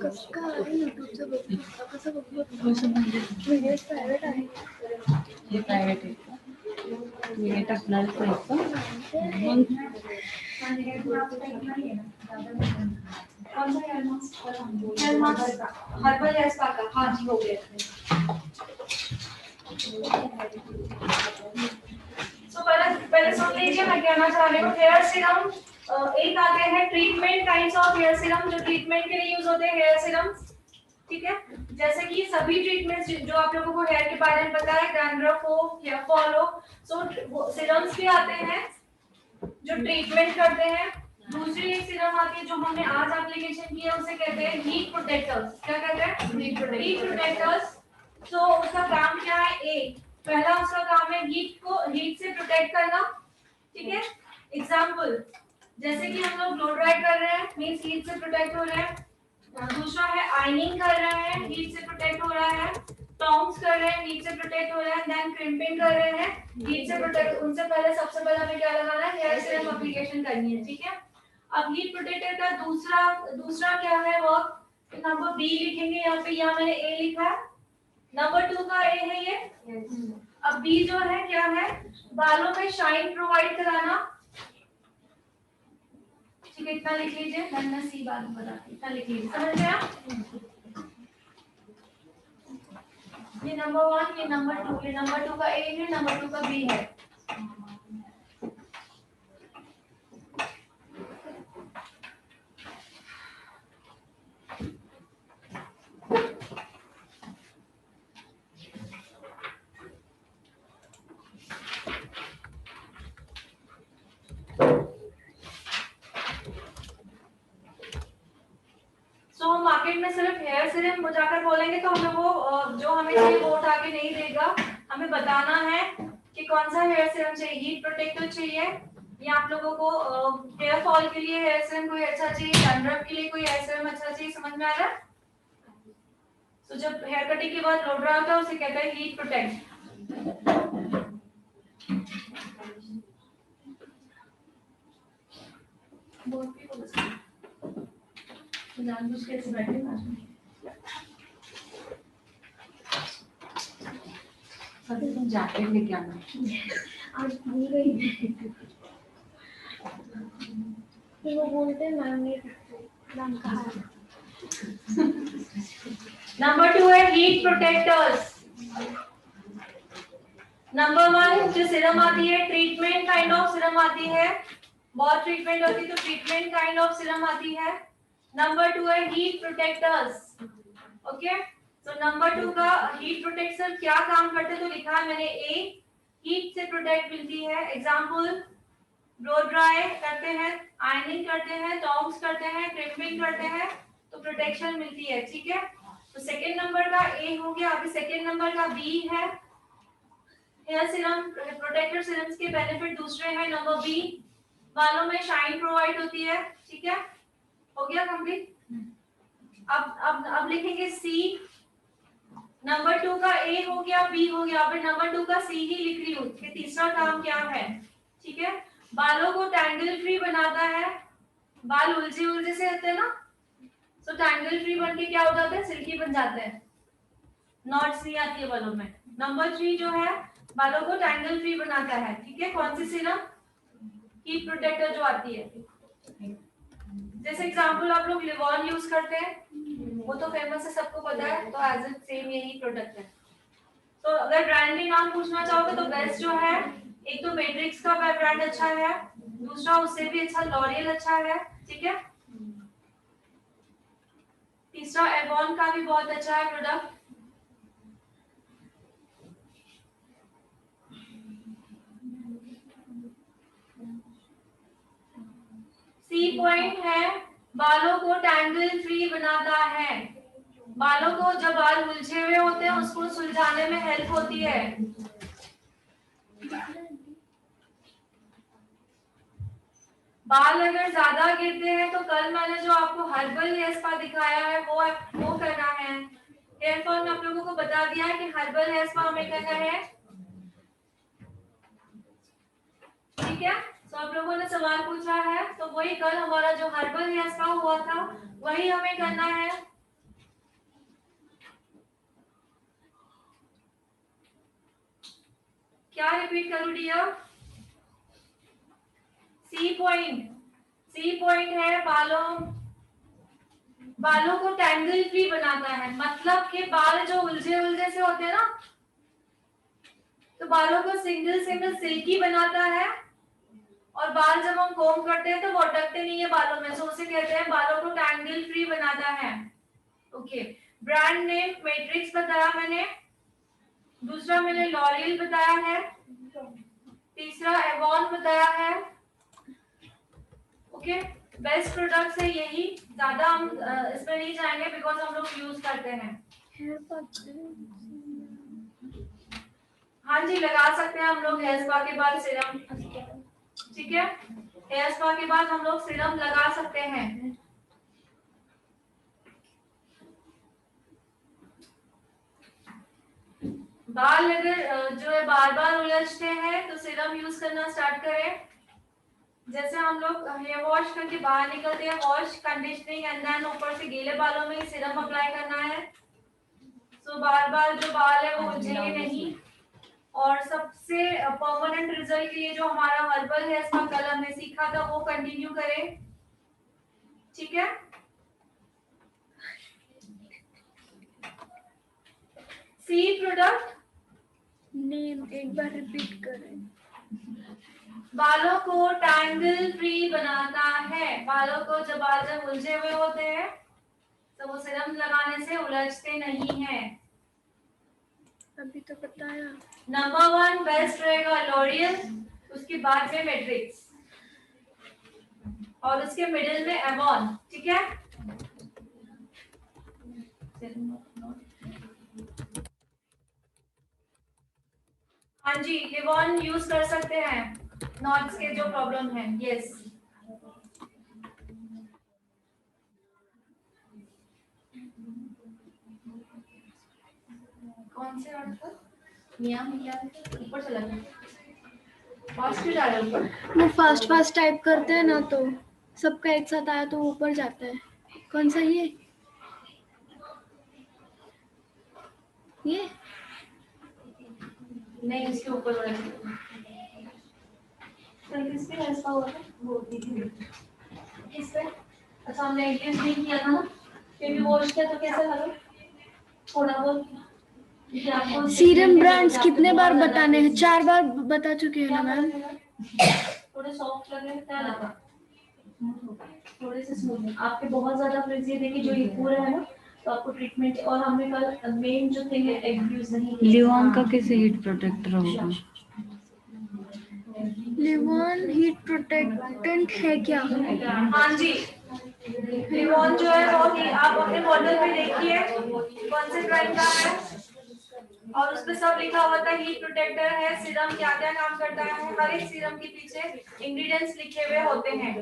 Speaker 2: कसं आहे यूट्यूबचं बघू, कसं बघू?
Speaker 5: कसं म्हणजे
Speaker 2: व्हिडिओ प्रायव्हेट आहे।
Speaker 5: हे प्रायव्हेट आहे का? मी टाकणारच नाही का? मग
Speaker 1: कौन सा hair mask? Herbal hair spa का। हाँ जी, हो गया। सो पहले सुन लीजिए मैं कहना चाह रही हूँ। हेयर सीरम एक आते हैं treatment kinds of hair serum, जो ट्रीटमेंट के लिए यूज होते हैं हेयर सीरम। ठीक है, जैसे कि सभी ट्रीटमेंट्स जो आप लोगों को हेयर के बारे में पता है, डैंड्रफ हो, हेयर फॉल हो, सो सीरम्स भी आते हैं जो ट्रीटमेंट करते हैं। दूसरी एक सीरम आती है जो हमने आज एप्लीकेशन की है, उसे कहते हैं हीट प्रोटेक्टर्स। क्या कहते हैं? Heat protectors. तो उसका काम क्या है? पहला उसका काम है हीट से प्रोटेक्ट करना, ठीक है। एग्जाम्पल, जैसे कि हम लोग ब्लो ड्राई कर रहे हैं, मींस हीट से प्रोटेक्ट हो रहे हैं। दूसरा है आयनिंग कर रहे हैं, हीट से प्रोटेक्ट हो रहा है। टॉन्ग्स कर रहे हैं, हीट से प्रोटेक्ट हो रहा है। देन क्रिम्पिंग कर रहे हैं, हीट से प्रोटेक्ट। उनसे पहले सबसे पहले हमें क्या लगाना है? हेयर सीरम एप्लीकेशन करनी है, ठीक है। अब हीट प्रोटेक्टर का दूसरा क्या है वर्क? नंबर बी लिखेंगे यहाँ पे, यहाँ मैंने ए लिखा है, नंबर 2 का ए है ये। अब बी जो है क्या है? बालों में शाइन प्रोवाइड कराना, ठीक है। इतना लिख लीजिए, मैंने सी बात बताती, इतना लिख लीजिए, समझ गया? ये नंबर 1, ये नंबर 2, ये नंबर 2 का ए है, नंबर 2 का बी है। तो हम मार्केट में सिर्फ हेयर सीरम जाकर बोलेंगे तो हमें वो जो हमें चाहिए वो उठा के नहीं देगा। हमें बताना है कि कौन सा हेयर सीरम चाहिए। हीट प्रोटेक्टर चाहिए या आप लोगों को हेयर फॉल के लिए हेयर सीरम कोई अच्छा चाहिए, डैंड्रफ के लिए कोई हेयर सीरम अच्छा चाहिए, समझ में आ रहा है? तो जब हेयर कटिंग के बाद लो ड्राई होता है उसे कहते हैं हीट प्रोटेक्ट। जानबूझ के ऐसे बैठे ना,
Speaker 5: जैकेट लेके आना।
Speaker 2: आज भूल गई। फिर वो बोलते हैं मैम ने नाम कहा है।
Speaker 1: नंबर 2 है हीट प्रोटेक्टर्स। नंबर 1 जो सीरम आती है, ट्रीटमेंट काइंड ऑफ सीरम आती है। बहुत ट्रीटमेंट होती है तो ट्रीटमेंट काइंड ऑफ सीरम आती है। नंबर 2 है हीट प्रोटेक्टर्स। ओके, तो नंबर 2 का हीट प्रोटेक्टर क्या काम करते हैं तो लिखा है मैंने ए, हीट से प्रोटेक्ट मिलती है। एग्जांपल, ब्लो ड्राई करते हैं, आयनिंग करते हैं, टॉन्ग्स करते हैं, क्रिम्पिंग करते हैं तो प्रोटेक्शन मिलती है, ठीक है। तो सेकंड नंबर का ए हो गया। अभी सेकंड नंबर का बी है, हेयर सीरम प्रोटेक्टर सीरम्स के बेनिफिट दूसरे हैं। नंबर बी, बालों में शाइन प्रोवाइड होती है, ठीक है। हो गया कंप्लीट। अब लिखेंगे सी। नंबर 2 का ए हो गया, बी हो गया, अब नंबर 2 का सी ही लिख रही हूँ कि तीसरा काम क्या है, ठीक है। बालों को टैंगल फ्री बनाता है। बाल उलझे से होते हैं ना, तो टैंगल फ्री बन के क्या हो जाते हैं? सिल्की बन जाते हैं, नॉट्स नहीं आती है बालों में। नंबर 3 जो है बालों को टैंगल फ्री बनाता है, ठीक है। कौन सी सीरम? हीट प्रोटेक्टर जो आती है। जैसे एग्जांपल आप लोग लिवॉन यूज करते हैं, वो तो फेमस है, सबको पता है, तो एज इट सेम यही प्रोडक्ट है। तो अगर ब्रांड के नाम पूछना चाहोगे तो बेस्ट जो है, एक तो मैट्रिक्स का ब्रांड अच्छा है, दूसरा उससे भी अच्छा लॉरियल अच्छा है, ठीक है। तीसरा एवॉन का भी बहुत अच्छा है प्रोडक्ट। सी पॉइंट है, बालों को टैंगल फ्री बनाता है। बालों को जब बाल उलझे हुए होते हैं उसको सुलझाने में हेल्प होती है। बाल अगर ज्यादा गिरते हैं तो कल मैंने जो आपको हर्बल हेयर स्पा दिखाया है वो करना है। हेयर फॉल में आप लोगों को बता दिया है कि हर्बल हेयर स्पा हमें करना है, ठीक है। तो आप लोगों ने सवाल पूछा है तो वही कल हमारा जो हर्बल हेयर स्पा हुआ था वही हमें करना है। क्या रिपीट करूं डियर? सी पॉइंट है, बालों को टैंगल फ्री बनाता है। मतलब कि बाल जो उलझे से होते हैं ना, तो बालों को सिंगल सिल्की बनाता है। और बाल जब हम कोम करते हैं तो वो अटकते नहीं है बालों में, सो उसे कहते हैं बालों को टैंगल फ्री बनाता है। ओके, ब्रांड नेम मैट्रिक्स बताया मैंने, दूसरा मैंने लॉरियल बताया है, तीसरा एवॉन बताया है। ओके, बेस्ट प्रोडक्ट्स है यही, ज्यादा हम इसमें नहीं जाएंगे बिकॉज हम लोग यूज करते हैं।
Speaker 2: हेयर पैक
Speaker 1: हाँ जी, लगा सकते हैं हम लोग हेयर स्पा के बाद सीरम, ठीक है, हेयर स्पा के बाद हम लोग सीरम लगा सकते हैं। बाल अगर जो है बार बार उलझते हैं तो सीरम यूज करना स्टार्ट करें। जैसे हम लोग हेयर वॉश करके बाहर निकलते हैं, वॉश कंडीशनिंग एंड देन ऊपर से गीले बालों में सीरम अप्लाई करना है। सो बार बार जो बाल है वो उलझेंगे नहीं। और सबसे परमानेंट रिजल्ट के लिए जो हमारा हर्बल है इसका कल हमने सीखा था वो कंटिन्यू करें, ठीक है। सी प्रोडक्ट
Speaker 2: नेम एक बार रिपीट करें।
Speaker 1: बालों को टैंगल फ्री बनाता है। बालों को जब उलझे हुए होते हैं तो वो सीरम लगाने से उलझते नहीं हैं।
Speaker 2: अभी तो बताया।
Speaker 1: नंबर 1 बेस्ट रहेगा लॉरियल, उसके बाद में मैट्रिक्स और उसके मिडिल में एवॉन, ठीक है। हाँ जी, लिवॉन यूज कर सकते हैं नॉट्स के जो प्रॉब्लम है। यस, कौन से वर्ड पर मियां मियां ऊपर चला गया, फास्ट जा रहा है ऊपर।
Speaker 2: वो फास्ट फास्ट टाइप करते हैं ना तो सबका एक साथ आया तो ऊपर जाता है। कौन सा ये
Speaker 1: नहीं, इसके ऊपर वाला तो किस पे ऐसा हुआ था वो दीदी किस पे। अच्छा, हमने एटलीस्ट नहीं किया था ना, क्योंकि वॉश किया तो कैसा लगा थोड़ा बहुत।
Speaker 2: सीरम ब्रांड्स कितने बार बताने हैं? 4 बार बता चुके हैं ना मैम।
Speaker 1: थोड़े सॉफ्ट लगे, क्या लगा थोड़े से स्मूथ। आपके बहुत ज्यादा फ्रिजी देखिए जो ये पूरा है ना, तो आपको ट्रीटमेंट। और हमने कल मेन जो थिंग है एग यूज नहीं किया।
Speaker 5: लिवान का कैसे हीट प्रोटेक्टर होगा?
Speaker 2: लिवॉन हीट प्रोटेक्टेंट है क्या?
Speaker 1: हाँ जी, लिवॉन जो है वो ही आप अपने बॉटल में देखिए कौन से ब्रांड का है और उस पे सब लिखा हुआ था। हीट प्रोटेक्टर है, सीरम क्या क्या काम करता है, हर एक सीरम के पीछे इंग्रेडिएंट्स लिखे हुए होते हैं।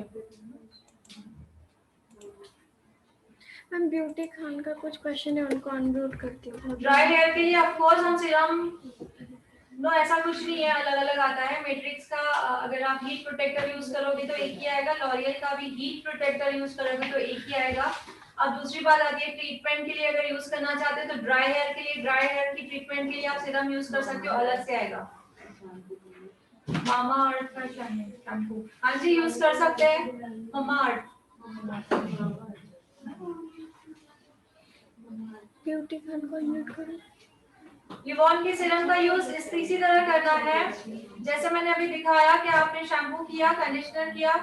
Speaker 2: मैम ब्यूटी खान का कुछ क्वेश्चन है, उनको अनम्यूट करती हूँ।
Speaker 1: ड्राई हेयर के लिए ऑफ कोर्स हम सीरम नो ऐसा कुछ नहीं है, अलग अलग आता है। मैट्रिक्स का अगर आप हीट प्रोटेक्टर यूज करोगे तो एक ही आएगा, लॉरियल का भी हीट प्रोटेक्टर यूज करोगे तो एक ही आएगा। अब दूसरी बात आती है ट्रीटमेंट के लिए, अगर यूज करना चाहते हैं तो ड्राई हेयर के लिए, ड्राई हेयर की ट्रीटमेंट के लिए आप सीरम यूज कर सकते हो, अलग से आएगा। मामा अर्थ का शैम्पू, हाँ जी यूज कर सकते हैं मामा अर्थ।
Speaker 2: ब्यूटी खान को अनम्यूट करो।
Speaker 1: लिवॉन के सीरम का यूज इसी तरह करना है जैसे मैंने अभी दिखाया कि आपने शैम्पू किया, कंडीशनर किया,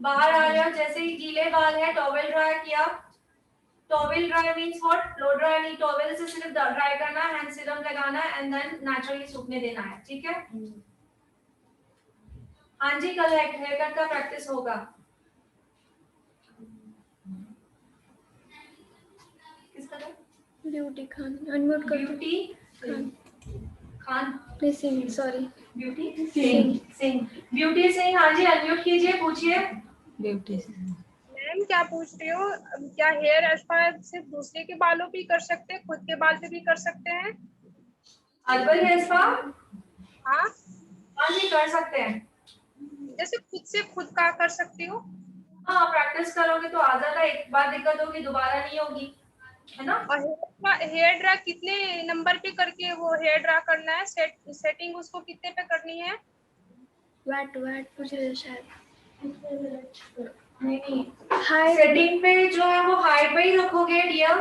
Speaker 1: बाहर आ रहे हो, जैसे ही गीले बाल है टॉवेल ड्राई किया। Towel dry means what, low dry नहीं, टॉवेल से सिर्फ ड्राई करना है, हैंड सीरम लगाना है एंड देन नेचुरली सूखने देना है, ठीक है। हाँ जी, कल हेयर कट का प्रैक्टिस होगा। किसका था?
Speaker 2: ब्यूटी खान अनम्यूट कर।
Speaker 1: Beauty
Speaker 2: Khan
Speaker 1: Khan
Speaker 2: please sing, sorry.
Speaker 1: Beauty Singh beauty Singh, हाँ जी अनम्यूट कीजिए, पूछिए।
Speaker 5: ब्यूटी
Speaker 6: मैम क्या पूछ रही हो, क्या हेयर स्पा सिर्फ दूसरे के बालों पे ही कर सकते हैं, खुद के बाल पे भी कर सकते हैं?
Speaker 1: हर्बल हेयर स्पा
Speaker 6: हाँ,
Speaker 1: हाँ जी कर सकते हैं।
Speaker 6: जैसे खुद से खुद का कर सकती हो?
Speaker 1: हाँ, प्रैक्टिस करोगे तो आ जाएगा, एक बार दिक्कत होगी दोबारा नहीं होगी, है ना।
Speaker 6: और हेयर ड्रा कितने नंबर पे करके वो हेयर ड्रा करना है, सेटिंग उसको कितने पे करनी है?
Speaker 2: वैट मुझे शायद
Speaker 1: नहीं,
Speaker 2: हाई
Speaker 1: सेटिंग पे जो है वो हाई पे ही रखोगे डियर।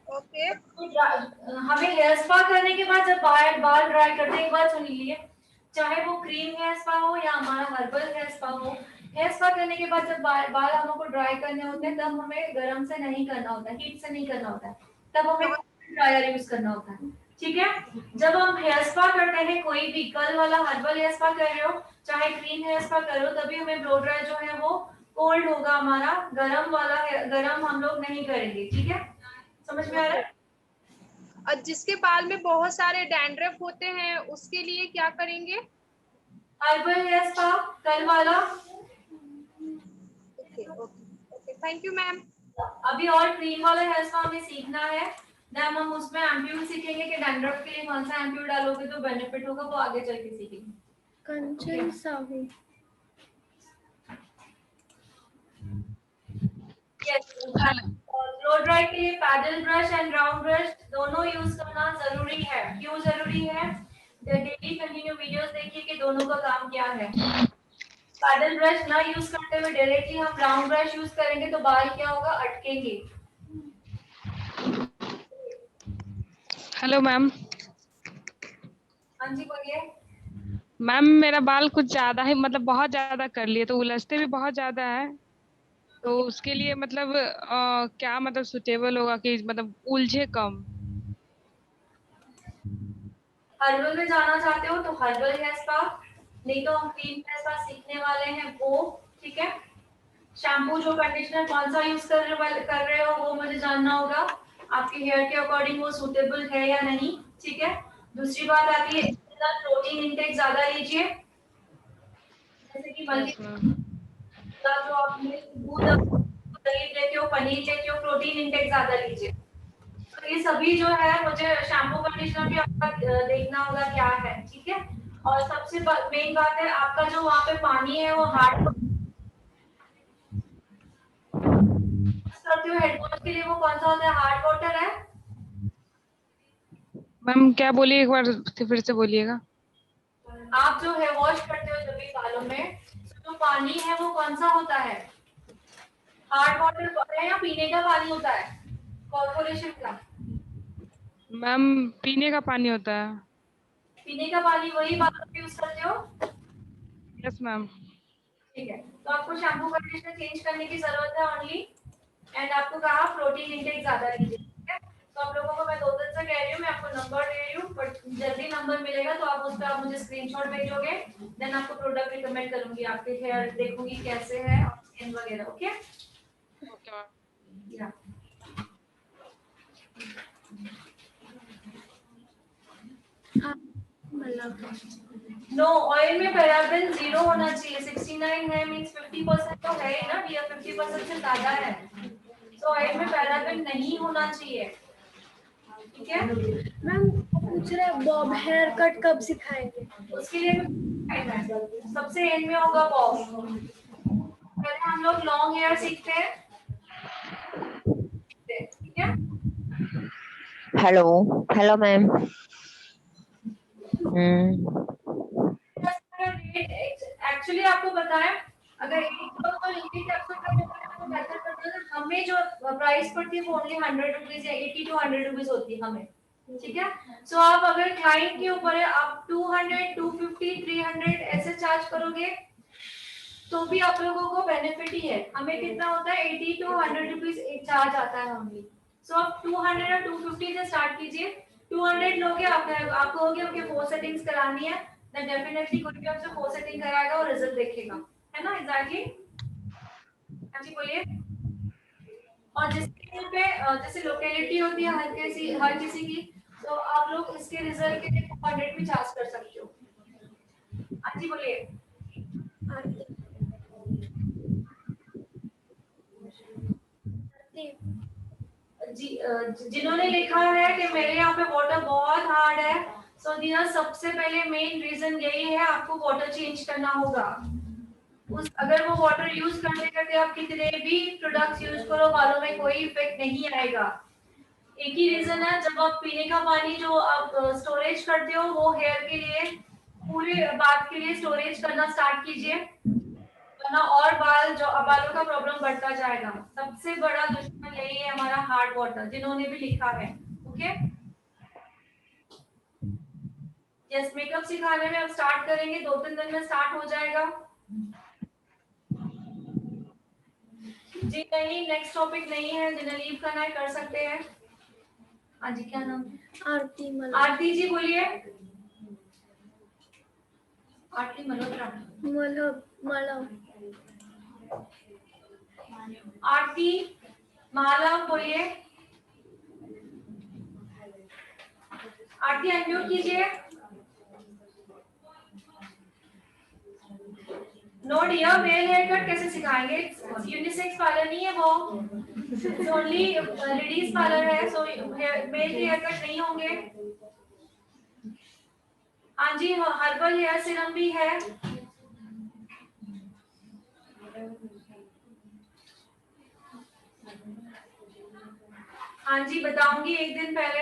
Speaker 6: ओके,
Speaker 1: हमें हेयर स्पा करने के बाद जब बाल ड्राई करने के बाद सुन लीजिए, चाहे वो क्रीम हेयर स्पा हो या हमारा हर्बल हेयर स्पा हो, हेयर स्पा करने के बाद जब बाल हमको ड्राई करने होते हैं तब हमें गर्म से नहीं करना होता है, हीट से नहीं करना होता है, तब हमें ड्रायर यूज करना होता है। ठीक है, जब हम हेयर स्पा करते हैं, कोई भी कल वाला हर्बल हेयर स्पा कर रहे हो, चाहे क्रीम हेयर स्पा कर रहे हो, तभी हमें ब्लो ड्राई जो है वो कोल्ड होगा हमारा, गरम वाला है, गरम हम लोग नहीं करेंगे। ठीक है, समझ में आ रहा है?
Speaker 6: और जिसके बाल में बहुत सारे डैंड्रफ होते हैं उसके लिए क्या करेंगे?
Speaker 1: हर्बल हेयर स्पा कल वाला।
Speaker 6: Okay okay okay, thank you ma'am.
Speaker 1: अभी और क्रीम वाला हेयर स्पा हमें सीखना है, देन हम उसमें एम्प्यूल सीखेंगे कि डैंड्रफ के लिए कौन सा एम्प्यूल डालोगे तो बेनिफिट होगा, वो आगे चल के सीखेंगे।
Speaker 2: कंचन साहू।
Speaker 1: ब्लो ड्राई के लिए paddle brush and round brush दोनों यूज करना जरूरी है। क्यों जरूरी है? डेली कंटिन्यू वीडियोस देखिए कि दोनों का काम क्या है। पैडल ब्रश ना यूज करते हुए डायरेक्टली हम राउंड ब्रश यूज करेंगे तो बाल क्या होगा, अटकेंगे।
Speaker 7: Hello ma'am.
Speaker 1: हाँ जी बोलिए।
Speaker 7: मैम मेरा बाल कुछ ज्यादा ही मतलब बहुत ज्यादा कर लिए तो उलझते भी बहुत ज्यादा है, तो उसके लिए मतलब क्या मतलब सुटेबल होगा कि मतलब उलझे कम।
Speaker 1: हर्बल में जाना चाहते हो तो हर्बल हेयर स्पा, नहीं तो हम क्रीम हेयर स्पा सीखने वाले हैं वो। ठीक है, शैम्पू जो कंडीशनर कौन सा यूज कर रहे हो वो मुझे जानना होगा, आपके हेयर के अकॉर्डिंग वो सूटेबल है या नहीं। ठीक है, दूसरी बात आती है प्रोटीन इंटेक ज्यादा लीजिए, जैसे कि मल्टी
Speaker 7: यस मैम।
Speaker 1: जो आप दूध दही लेते हो, पनीर लेते हो, प्रोटीन इंटेक ज्यादा लीजिए। तो ये सभी जो है मुझे शैम्पू कंडीशनर भी आपका देखना होगा क्या है। ठीक है, और सबसे मेन बात है आपका जो वहाँ पे पानी है वो हार्ड करते हो हेड वॉश के लिए, वो कौन सा होता है, हार्ड वाटर है।
Speaker 7: मैम क्या बोलिए, एक बार फिर से बोलिएगा।
Speaker 1: आप जो हेयर वॉश करते हो जब भी बालों में, तो जो पानी है वो कौन सा होता है, हार्ड वाटर है या पीने का पानी होता है कॉर्पोरेशन का?
Speaker 7: मैम पीने का पानी होता है।
Speaker 1: पीने का पानी वही बालों में यूज करते हो?
Speaker 7: Yes ma'am.
Speaker 1: ठीक है, तो आपको शैम्पू कंडीशनर चेंज करने की जरूरत है ओनली, एंड आपको कहा प्रोटीन इंटेक ज्यादा लीजिए। ठीक है, तो आप लोगों को मैं 2 दिन से कह रही हूँ, मैं आपको नंबर दे रही हूँ, बट जल्दी नंबर मिलेगा तो आप उस पर आप मुझे स्क्रीनशॉट भेजोगे, देन आपको प्रोडक्ट रिकमेंड करूंगी, आपके हेयर देखूंगी कैसे है और स्किन वगैरह। Okay
Speaker 7: okay ma'am.
Speaker 1: या नो, ऑयल में पैराबेन 0 होना चाहिए। 69 है मींस 50% तो है ही ना, या 50% से ज्यादा है, तो ऑयल में पैराबेन नहीं होना चाहिए। ठीक है
Speaker 2: मैम पूछ रहे बॉब हेयर कट कब सिखाएंगे?
Speaker 1: उसके लिए टाइम है, सबसे एंड में होगा बॉब। पहले हम लोग लॉन्ग हेयर सीखते हैं। ठीक है,
Speaker 8: हेलो हेलो मैम।
Speaker 1: एक्चुअली आपको बताएं, अगर एक लोग तो हिंदी कैप्सूल करने के लिए आपको बेहतर करते हैं, हमें जो प्राइस पड़ती है वो ओनली 100 रुपीज या 80 to 100 रुपीज होती है हमें। ठीक है, सो आप अगर क्लाइंट के ऊपर है, आप 200 250 300 ऐसे चार्ज करोगे तो भी आप लोगों को बेनिफिट ही है। हमें कितना होता है 80 to 100 रुपीज एक चार्ज आता है ओनली। सो आप 200 और 250 से स्टार्ट कीजिए। 200 लोगे, आपको होगी उनके 4 सेटिंग्स करानी है, देन डेफिनेटली कोई भी आपसे 4 सेटिंग कराएगा और रिजल्ट देखेगा, है ना? एग्जैक्टली। हाँ जी बोलिए। और जिसके पे जैसे लोकेलिटी होती है हर किसी की, तो आप लोग इसके रिजल्ट के लिए 200 भी चार्ज कर सकते हो। हाँ जी बोलिए। जिन्होंने लिखा है कि मेरे यहाँ पे वाटर बहुत हार्ड है, सो दीना सबसे पहले मेन रीजन यही है, आपको वाटर चेंज करना होगा। अगर वो वाटर यूज करते करते आप कितने भी प्रोडक्ट्स यूज करो, बालों में कोई इफेक्ट नहीं आएगा। एक ही रीजन है, जब आप पीने का पानी जो आप स्टोरेज करते हो वो हेयर के लिए पूरे बात के लिए स्टोरेज करना स्टार्ट कीजिए, वरना और बालों का प्रॉब्लम बढ़ता जाएगा। सबसे बड़ा दुश्मन यही है हमारा हार्ड वाटर, जिन्होंने भी लिखा है। ओके यस, मेकअप सिखाने में अब स्टार्ट करेंगे, 2-3 दिन में स्टार्ट हो जाएगा। जी नहीं, नेक्स्ट टॉपिक नहीं है, जिन्हें लीव करना है कर सकते हैं। हाँ जी, क्या नाम है?
Speaker 2: आरती मल
Speaker 1: आरती जी बोलिए। आरती मल्होत्रा।
Speaker 2: मलहब मलहब
Speaker 1: आरती माला बोलिए। आरती अनम्यूट कीजिए। No dear, male hair cut कैसे सिखाएंगे? यूनिसेक्स पार्लर नहीं है वो, ओनली लेडीज पार्लर है, सो मेल हेयर कट नहीं होंगे। हाँ जी, हर्बल हेयर सीरम भी है। हाँ जी, बताऊंगी एक दिन पहले।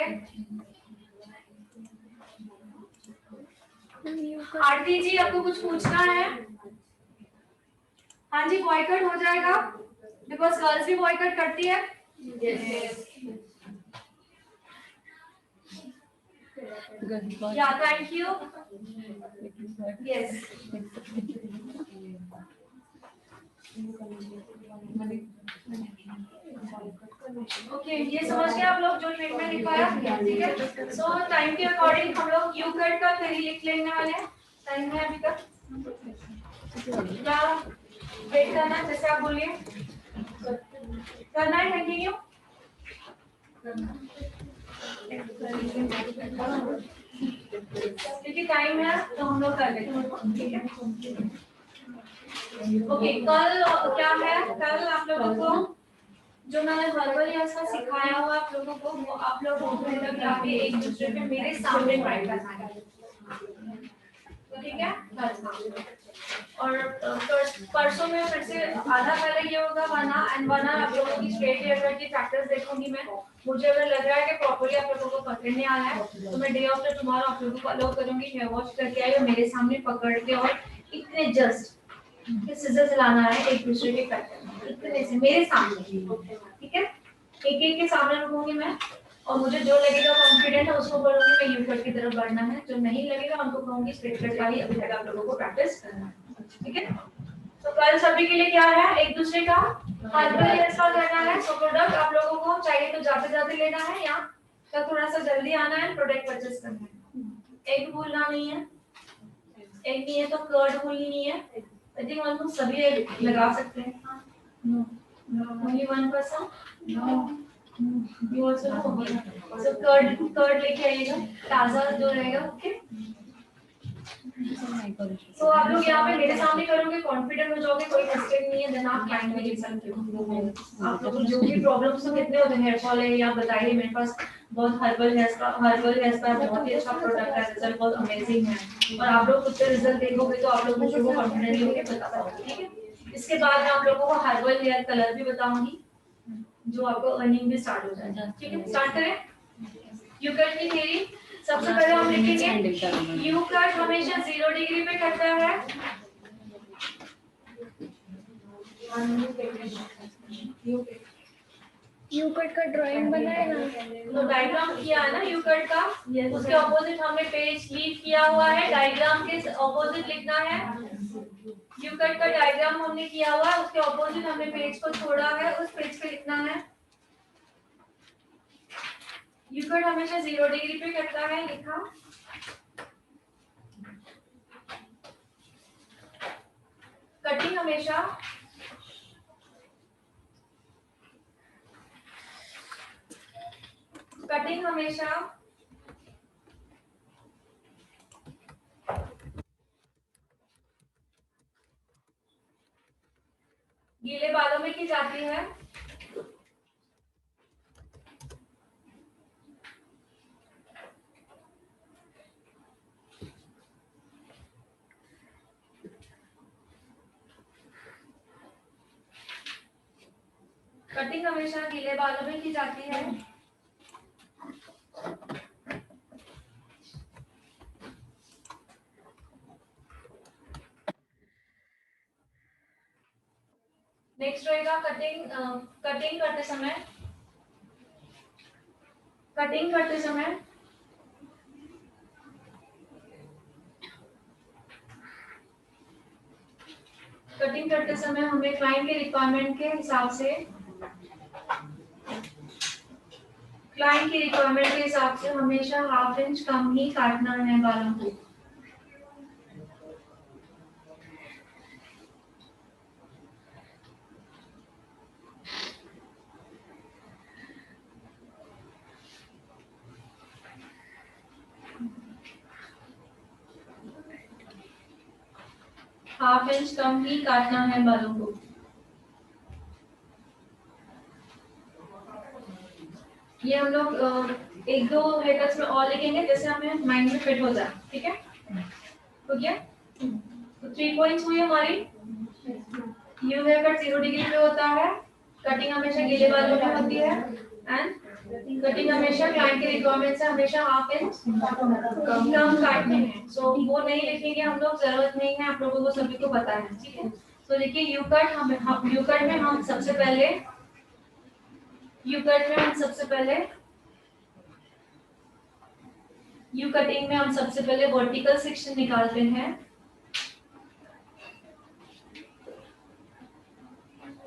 Speaker 1: आरती जी, आपको कुछ पूछना है? हाँ जी, बॉयकट हो जाएगा, बिकॉज गर्ल्स भी बॉयकट करती है। या थैंक यू। यस, ओके, ये समझ गए आप लोग जो ट्रीटमेंट लिखवाया? ठीक है, सो टाइम के अकॉर्डिंग हम लोग यू कट का थ्योरी लिख लेने वाले हैं। टाइम है अभी तक क्या वेट करना है? जैसे आप बोलिए करना है कंटिन्यू। क्योंकि टाइम है तो हम लोग कर लेते हैं, ठीक है? ओके, कल क्या है? कल आप लोगों को जो मैंने हर्बल हेयर्स का सिखाया हुआ आप लोगों को, वो आप लोगों को मतलब यहाँ एक दूसरे पे मेरे सामने ट्राई करना है, तो ठीक है? और परसों में फिर से आधा पहले ये होगा वरना आप लोगों की स्ट्रेट हेयर कट की प्रैक्टिस देखूंगी मैं। मुझे अगर लग रहा है कि प्रॉपर्ली आप लोगों को पकड़ने आ रहा है तो मैं डे आफ्टर टुमारो आप लोगों को अलाउ करूंगी हेयर वॉश करके आइए मेरे सामने पकड़ के, और इतने जस्ट सिजर चलाना है एक दूसरे के कट इतने से मेरे सामने, ठीक है? एक एक के सामने रखूंगी मैं, और मुझे जो लगेगा कॉन्फिडेंट है उसको बोलूंगी मैं यू कट की तरफ बढ़ना है, जो नहीं लगेगा उनको कहूंगी स्ट्रेट कट का ही अभी तक आप लोगों को प्रैक्टिस करना है, ठीक है? तो कल सभी के लिए क्या है? एक दूसरे का हर्बल हेयर स्पा करना है। सो प्रोडक्ट आप लोगों को चाहिए तो जाते जाते लेना है या तो थोड़ा सा जल्दी आना है, प्रोडक्ट परचेस करना है। एक भूलना नहीं है, एक नहीं है तो कर्ड भूलनी नहीं है। आई थिंक ऑलमोस्ट सभी लगा सकते हैं। No only one person no, you also no. So curd लेके आइएगा ताजा जो रहेगा, ओके? तो आप लोग यहाँ पे मेरे सामने करोगे, कॉन्फिडेंट हो जाओगे, कोई मिस्टेक नहीं है, देन आप क्लाइंट भी लिख सकते हो। आप लोग को जो भी प्रॉब्लम्स तो कितने होते हैं हेयर फॉल है या बताइए, मेरे पास बहुत हर्बल हेयर का बहुत ही अच्छा प्रोडक्ट है, रिजल्ट बहुत अमेजिंग है, और आप लोग खुद से रिजल्ट देखोगे तो आप लोग मुझे वो कॉन्फिडेंटली होके बता पाओगे, ठीक है? इसके बाद मैं आप लोगों को हर्बल हेयर कलर भी बताऊंगी जो आपको अर्निंग भी स्टार्ट हो जाएगा, ठीक है? स्टार्ट करें यू कट की थ्योरी। सबसे पहले हम लिखेंगे यू कट हमेशा 0 डिग्री पे करता है।
Speaker 2: यू कट का ड्राइंग बनाए ना,
Speaker 1: तो डायग्राम किया है ना यू कट का, उसके ऑपोजिट हमने पेज लीव किया हुआ है, डायग्राम के ऑपोजिट लिखना है। यू कट का डायग्राम हमने किया हुआ है, उसके ऑपोजिट हमने पेज को छोड़ा है, उस पेज पे लिखना है यू कट हमेशा 0 डिग्री पे करता है, लिखा। कटिंग हमेशा गीले बालों में की जाती है। कटिंग हमेशा गीले बालों में की जाती है। नेक्स्ट रहेगा कटिंग करते समय हमें क्लाइंट के रिक्वायरमेंट के हिसाब से क्लाइंट की रिक्वायरमेंट के हिसाब से हमेशा 1/2 इंच कम ही काटना है बालों को। हाफ इंच कम ही काटना है बालों को। ये हम लोग एक दो हेयरकट्स में और लिखेंगे जैसे हमें माइंड में फिट हो जाए, ठीक है? हो गया? तो 3 पॉइंट्स हुई हमारी। यू हेयर कट 0 डिग्री पे होता है, कटिंग हमेशा गीले बालों में होती है, एंड कटिंग हमेशा क्लाइंट की रिक्वायरमेंट से हमेशा 1/2 इंच कम काटने हैं। सो वो नहीं लिखेंगे हम लोग, जरूरत नहीं है, आप लोगों को सभी को पता है, ठीक है? तो देखिए यू कट में हम सबसे पहले यू कटिंग में हम सबसे पहले वर्टिकल सेक्शन निकालते हैं।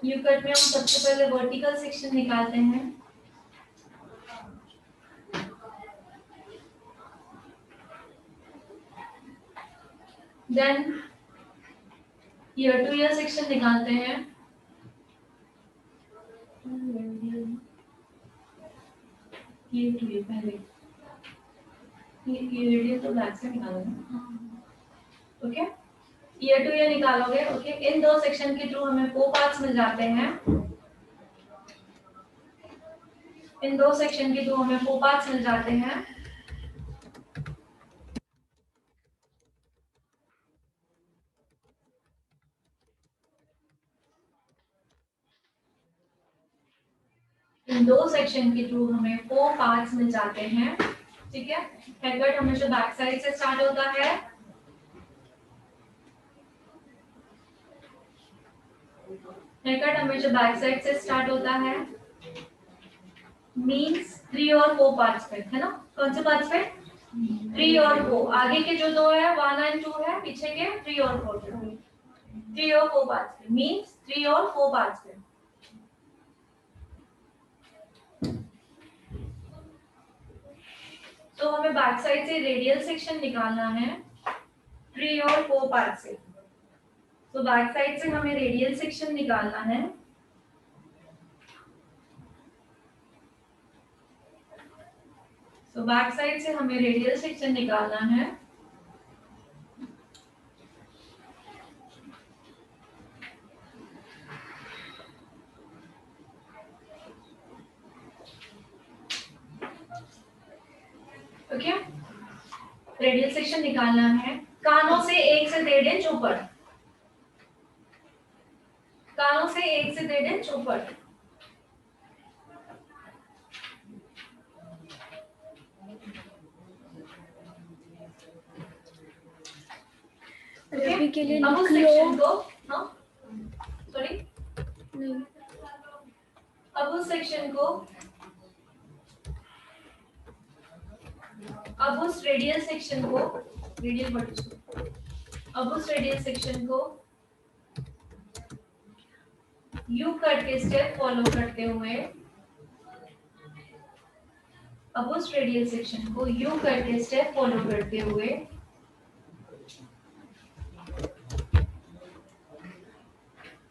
Speaker 1: यू कट में हम सबसे पहले वर्टिकल सेक्शन निकालते हैं। Then ear to ear section निकालते हैं। ये टू ईयर पहले ये रेडियस तो बैक से निकालोगे, ओके? ईयर टू ईयर निकालोगे, ओके? इन दो सेक्शन के थ्रू हमें 4 पार्ट्स मिल जाते हैं। इन दो सेक्शन के थ्रू हमें 4 पार्ट्स मिल जाते हैं। इन दो सेक्शन के थ्रू हमें 4 पार्ट्स मिल जाते हैं, ठीक है? हेयर कट हमेशा बैक साइड से स्टार्ट होता है। हेयर कट हमेशा बैक साइड से स्टार्ट होता है, मींस 3 और 4 पार्ट्स पे, है ना? कौन से पार्ट्स पे? 3 और 4। आगे के जो दो है 1 और 2 है, पीछे के 3 और 4 पे। 3 और 4 पार्ट्स पे, मींस 3 और 4 पार्ट्स पे। तो हमें बैक साइड से रेडियल सेक्शन निकालना है 3 और 4 पार्ट से। तो बैक साइड से हमें रेडियल सेक्शन निकालना है। तो बैक साइड से हमें रेडियल सेक्शन निकालना है। ओके, रेडियल सेक्शन निकालना है कानों से 1 से 1.5 इंच ऊपर, कानों से 1 से 1.5 इंच ऊपर।
Speaker 2: रवि के लिए
Speaker 1: अब उस
Speaker 2: लिख
Speaker 1: सेक्शन
Speaker 2: लो।
Speaker 1: को, हाँ सॉरी,
Speaker 2: नहीं,
Speaker 1: अब उस सेक्शन को, अब उस रेडियल सेक्शन को, रेडियल वर्टिकल, अब उस रेडियल सेक्शन को यू कट के स्टेप फॉलो करते हुए, अब उस रेडियल सेक्शन को यू कट के स्टेप फॉलो करते हुए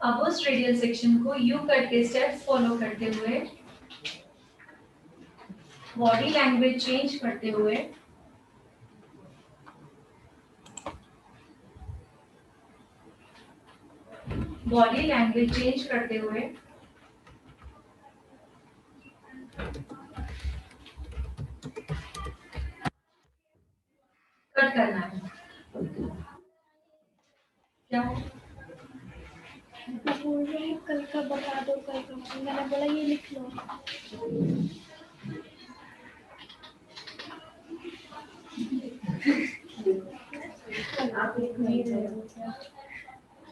Speaker 1: अब उस रेडियल सेक्शन को यू कट के स्टेप्स फॉलो करते हुए, बॉडी लैंग्वेज चेंज करते हुए, बॉडी लैंग्वेज चेंज करते हुए कट करना है। क्या है?
Speaker 2: बोल रहे हैं कल का बता दो, कल का। मैंने बोला ये लिख लो।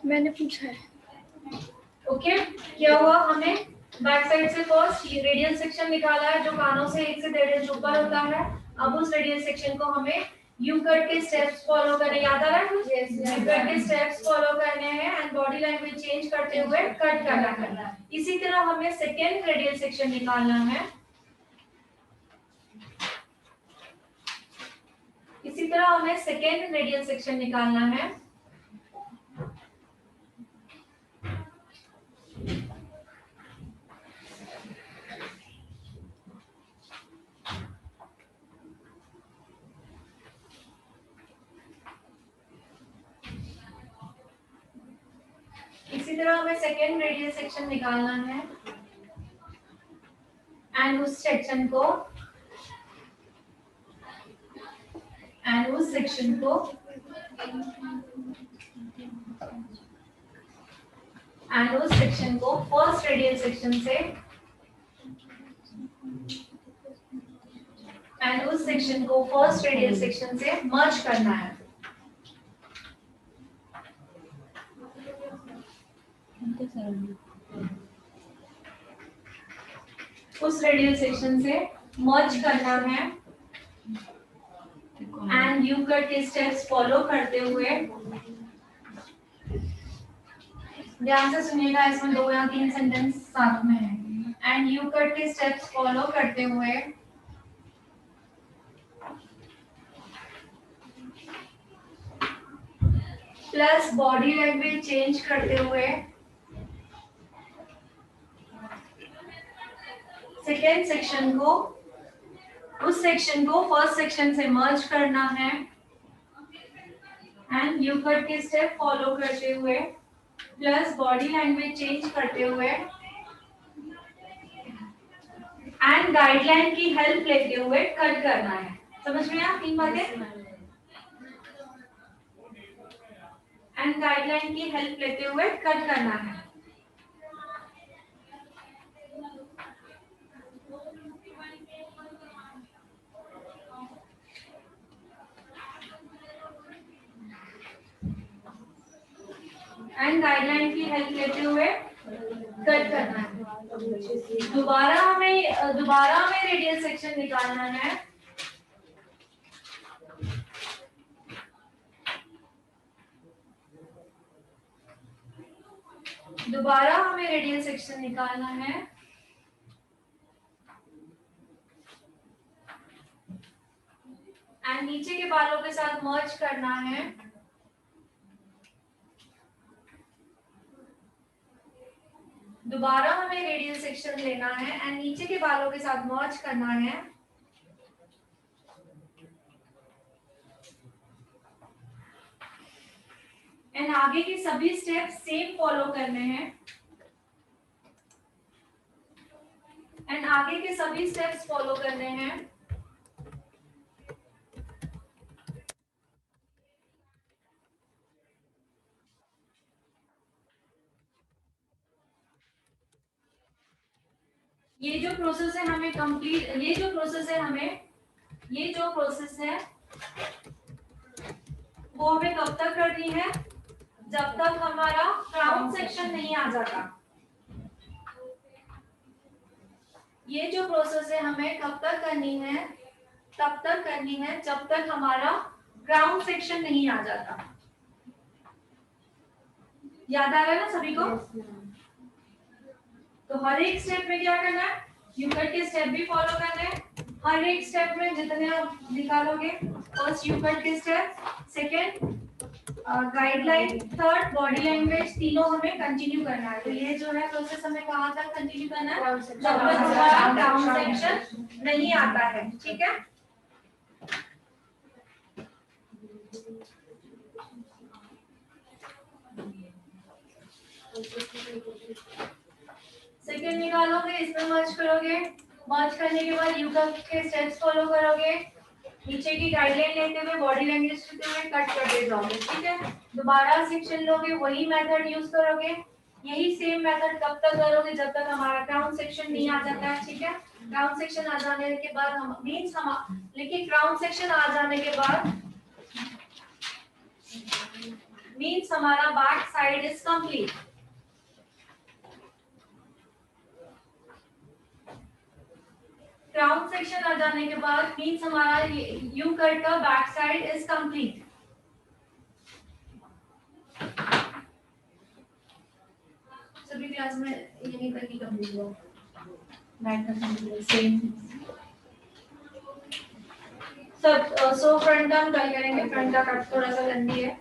Speaker 2: मैंने पूछा है।
Speaker 1: ओके, क्या हुआ? हमने बैक साइड से फर्स्ट रेडियल सेक्शन निकाला है जो कानों से 1 से 1.5 इंच ऊपर होता है। अब उस रेडियल सेक्शन को हमें यू कट के स्टेप्स फॉलो करने, याद आ रहा है कुछ? यू कट के स्टेप्स फॉलो करने हैं एंड बॉडी लैंग्वेज चेंज करते हुए कट करना है। इसी तरह हमें सेकेंड रेडियल सेक्शन निकालना है। इसी तरह हमें सेकेंड रेडियल सेक्शन निकालना है। इसी तरह हमें सेकेंड रेडियल सेक्शन निकालना है एंड उस सेक्शन को फर्स्ट रेडियल सेक्शन से मर्ज करना है। उस रेडियल सेक्शन से मर्ज करना है एंड यूक्लिड के स्टेप्स फॉलो करते हुए, ध्यान से सुनिएगा, इसमें 2 या 3 सेंटेंस साथ में है। एंड यूक्लिड के स्टेप्स फॉलो करते हुए प्लस बॉडी लैंग्वेज चेंज करते हुए सेकेंड सेक्शन को, उस सेक्शन को फर्स्ट सेक्शन से मर्ज करना है एंड यूक्लिड के स्टेप फॉलो करते हुए प्लस बॉडी लैंग्वेज चेंज करते हुए एंड गाइडलाइन की हेल्प लेते हुए कट करना है। समझ में आया 3 बातें? एंड गाइडलाइन की हेल्प लेते हुए कट करना है। एंड गाइडलाइन की हेल्प लेते हुए कट करना है। दोबारा हमें रेडियल सेक्शन निकालना है। एंड नीचे के बालों के साथ मर्ज करना है। दोबारा हमें रेडियल सेक्शन लेना है एंड नीचे के बालों के साथ मर्ज करना है। एंड आगे के सभी स्टेप सेम फॉलो करने हैं। ये जो प्रोसेस है वो हमें कब तक करनी है? जब तक हमारा क्राउन सेक्शन नहीं आ जाता। ये जो प्रोसेस है हमें कब तक करनी है? तब तक करनी है जब तक हमारा क्राउन सेक्शन नहीं आ जाता। याद आ रहा है ना सभी को? तो हर एक स्टेप में क्या करना है? यूक्लिड के स्टेप भी फॉलो करने हैं। हर एक स्टेप में जितने आप निकालोगे, फर्स्ट यूक्लिड के step, second guideline, third body language, तीनों हमें कंटिन्यू करना है। तो ये जो है प्रोसेस हमें कहाँ तक कंटिन्यू करना है? जब तक हमारा क्राउन सेक्शन नहीं आता है। ठीक है? सेकेंड निकालोगे, इसमें मर्ज करोगे, मर्ज करने के बाद यूक्लिड के स्टेप्स फॉलो करोगे, नीचे की गाइडलाइन लेते हुए बॉडी लैंग्वेज लेते हुए कट करते जाओगे। ठीक है? दोबारा सेक्शन लोगे, वही मेथड यूज करोगे। यही सेम मेथड कब तक करोगे? जब तक हमारा क्राउन सेक्शन नहीं आ जाता है। ठीक है? क्राउन सेक्शन आ जाने के बाद लेकिन क्राउन सेक्शन आ जाने के बाद मीन्स हमारा back side is complete. Crown section आ जाने के बाद मीन्स हमारा यूक्लिड का बैक साइड इज कंप्लीट। सभी क्लास में यही तक ही कंप्लीट हुआ। बैक का सेम। सब सो फ्रंट टर्म कल करेंगे, फ्रंट का कट थोड़ा सा लंबी है,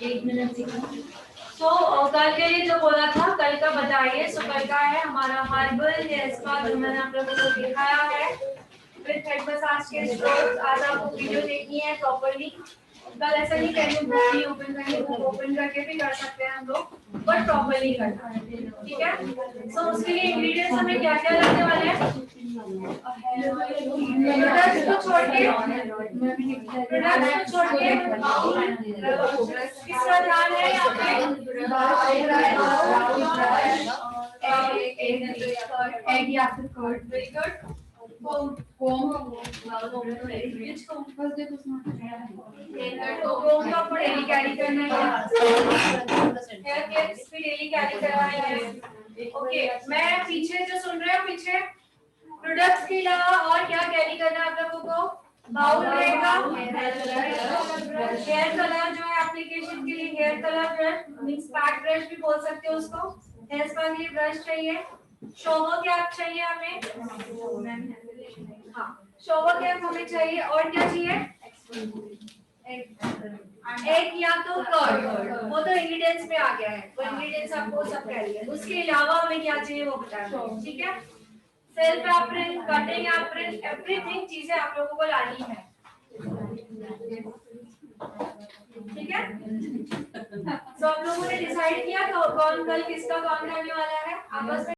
Speaker 1: 1 मिनट सीखना। सो कल के लिए जो बोला था कल का बताइए। सो कल का है हमारा मार्बल हेयर स्पा, जो मैंने आप लोगों को दिखाया है विद हेड मसाज के स्ट्रोक्स। आज आपको वीडियो देखनी है प्रॉपर्ली। कल ऐसा नहीं करेंगे बुक नहीं ओपन करेंगे, बुक ओपन करके भी कर सकते हैं हम लोग, बट प्रॉपर्ली करना है, ठीक है। सो उसके लिए इंग्रेडिएंट्स हमें क्या क्या लगने वाले हैं? प्रोडक्ट्स को छोड़ के किसका ध्यान है यहाँ पे? एग या फिर कर्ड। Very good. comb तो आपको डेली कैरी करना है, हेयर क्लिप्स भी डेली कैरी करना है। ओके, मैं पीछे जो सुन रहे हो, पीछे प्रोडक्ट्स के अलावा और क्या कैरी करना है आप लोगों को? बाउल रहेगा, हेयर कलर जो है एप्लीकेशन के लिए hair colour brush means pack brush भी बोल सकते हो उसको, हेयर स्पा के लिए ब्रश चाहिए, शॉवर कैप चाहिए हमें, हाँ शॉवर कैप हमें चाहिए, और क्या चाहिए? एक या तो कर्ड, वो तो इंग्रेडिएंट्स में आ गया है, वो इंग्रेडिएंट्स आपको सब कह दिए। उसके अलावा हमें क्या चाहिए वो बताना, ठीक है। Self apron, cutting apron, everything चीजें आप लोगों को लानी है, ठीक है। तो आप लोगों ने डिसाइड किया तो कौन कल किसका काम करने वाला है आपस में?